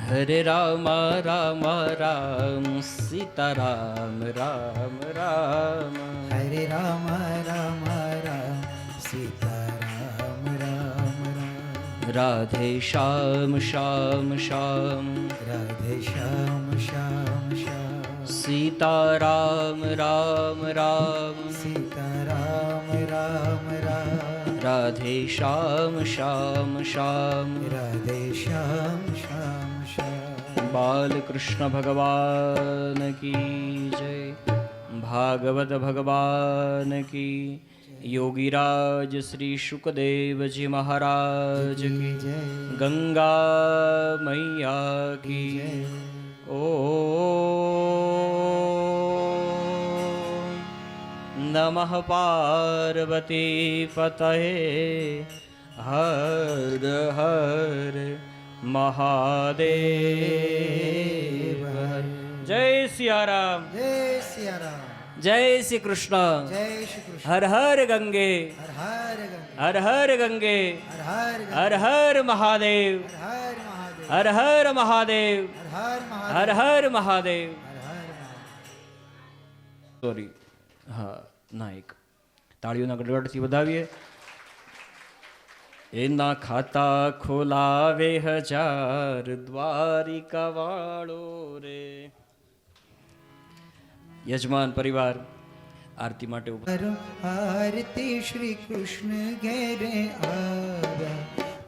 હરે રામ રામ રામ સીતારામ રામ રામ. હરે રામ રામ રામ સીતારામ રામ રામ. રાધે શ્યામ શ્યામ શ્યામ. રાધે શ્યામ શ્યામ શ્યામ. સીતારામ રામ રામ. સીતારામ રામ રામ. રાધે શ્યામ શ્યામ શ્યામ. રાધે શ્યામ શ્યામ શ્યામ. બાલકૃષ્ણ ભગવાન કી જય. ભાગવત ભગવાન કી. યોગીરાજ શ્રી શુકદેવજી મહારાજ કી જય. ગંગા મૈયા કી. ઓમ નમઃ પાર્વતી પતયે. હર હર મહાદેવ. જય સિયારામ. જય સિયારામ. જય શ્રી કૃષ્ણ. જય શ્રી કૃષ્ણ. હર હર ગંગે. હર હર ગંગે. હર હર ગંગે. હર હર ગંગે. હર હર મહાદેવ. હર હર મહાદેવ. હર હર મહાદેવ. હર હર મહાદેવ. હર હર મહાદેવ. હર હર મહાદેવ. સોરી, હા નાયક. તાળીઓના ગડગડથી વધાવીએ. એના ખાતા ખોલાવે 1000 દ્વારિકા વાળો રે. યજમાન પરિવાર આરતી માટે ઉભા. કરો આરતી શ્રી કૃષ્ણ ઘેરે આવ્યા.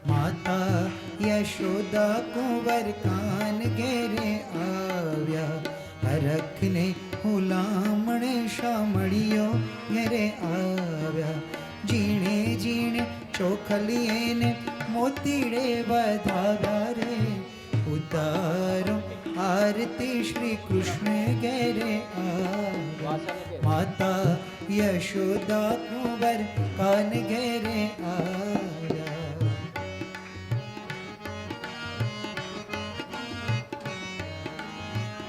માતા યશોદા કુંવર કાન ઘેરે આવ્યા. હરખને હુલામણે શામળીઓ ઘેરે આવ્યા. જીણે જીણે ચોખલીએને મોતીડે વધાવ્યા રે. ઉતારો આરતી શ્રી કૃષ્ણ ઘેરે આવ્યા. માતા યશોદા કુંવર કાન ઘેરે આવ્યા.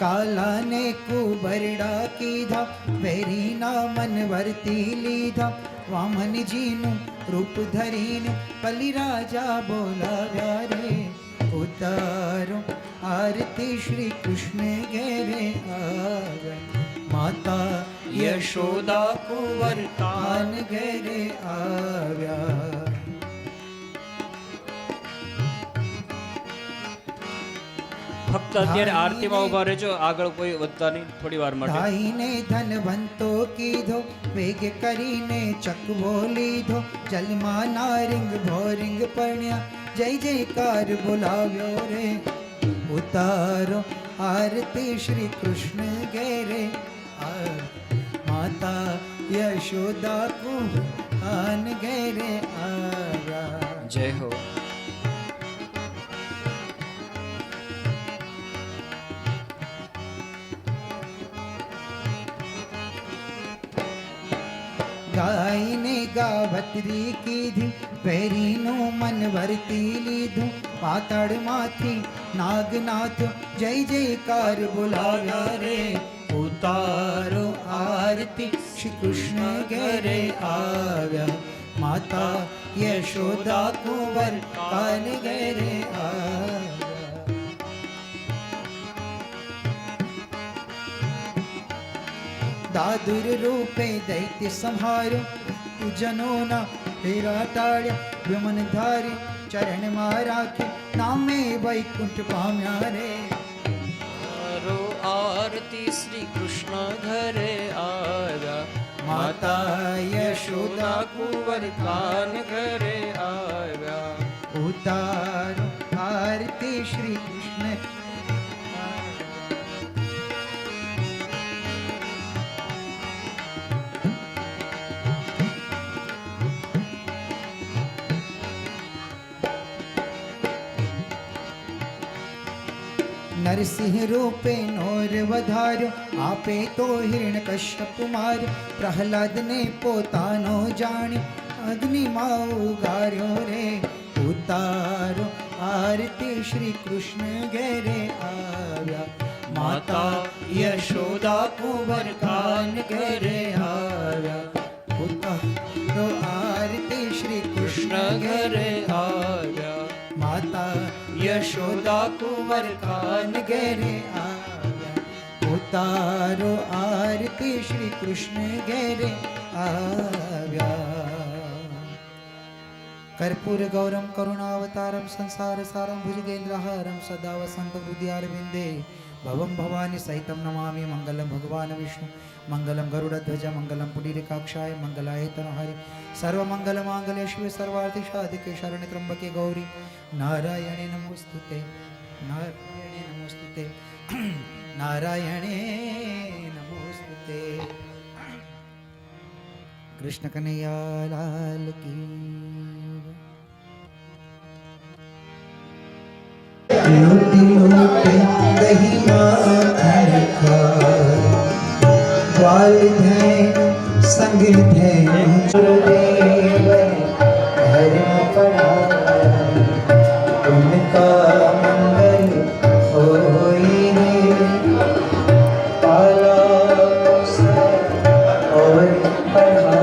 કાલાને કુબરડા કીધા, વેરીના મન વર્તી લીધા. વામનજીનું રૂપ ધરીને કલિરાજા બોલાવ્યા રે. उतारो आरती श्री कृष्ण घेरे आव्या माता यशोदा कुंवर कान घेरे आव्या ફક્ત અત્યારે આરતીમાં ઉભા રહેજો, આગળ કોઈ વધતા નહીં, થોડી વાર માટે. ભાઈને ધનવંતો કીધો વેગ કરીને ચકવો લીધો જલમાં નારિંગ ભોરિંગ પરણ્યા જય જયકાર બોલાવ્યો રે ઉતારો આરતી શ્રી કૃષ્ણ ઘેરે માતા યશોદા કુંભાન ઘેરે આવ્યા. જય હો. ગાયને ગાવત્રી કીધી ભેરીનું મન વર્તી લીધું પાતાળમાંથી નાગનાથ જય જયકાર બોલાવ્યા રે ઉતારો આરતી શ્રી કૃષ્ણ ઘેરે આવ્યા માતા યશોદા કુંવર કાન ઘેરે આવ્યા. दादुर रूपे दैत्य संहारो पूजनोना फेरा टाळ्या विमन धारी चरण में राखे नामे वैकुंठ पाम्या रे रो आरती श्री कृष्ण घरे आव्या माता यशोदा कुंवर कान घरे आव्या उतारो आरती श्री कृष्ण नरसिंह रूपे नोर वधार्यो आपे तो हिरण कश्यप मार्यो प्रहलाद ने पोतानो जाण्यो अग्नि मां उगार्यो रे उतारो आरती श्री कृष्ण घेरे आव्या माता यशोदा कुंवर कान घेरे आव्या उतारो आरती श्री कृष्ण घेरे आव्या माता यशोदा कुंवर कान घेरे आव्या उतारो आरती श्री कृष्ण घेरे आव्या. कर्पूर गौरम करुणावतारम संसार सारम भुजगेन्द्रहारम सदा वसंत हृदयारविंदे भवम भवानी सहितम नमामि मंगलम भगवान विष्णु मंगलम गरुड़ध्वज मंगलम पुंडरीकाक्षाय मंगलाय तनहरि सर्वमंगल मांगल्ये शिवे सर्वार्थ साधिके शरण्ये त्र्यंबके गौरी नारायणे नमोस्तुते नारायणे नमोस्तुते नारायणे नमोस्तुते. कृष्ण कन्हैया लाल की लोटे लोटे दही माखन खाए ग्वाल धैन संग धैन गुरुदेव धर्म पढ़ाए उनका मंगल होई रे पाला और पढ़ा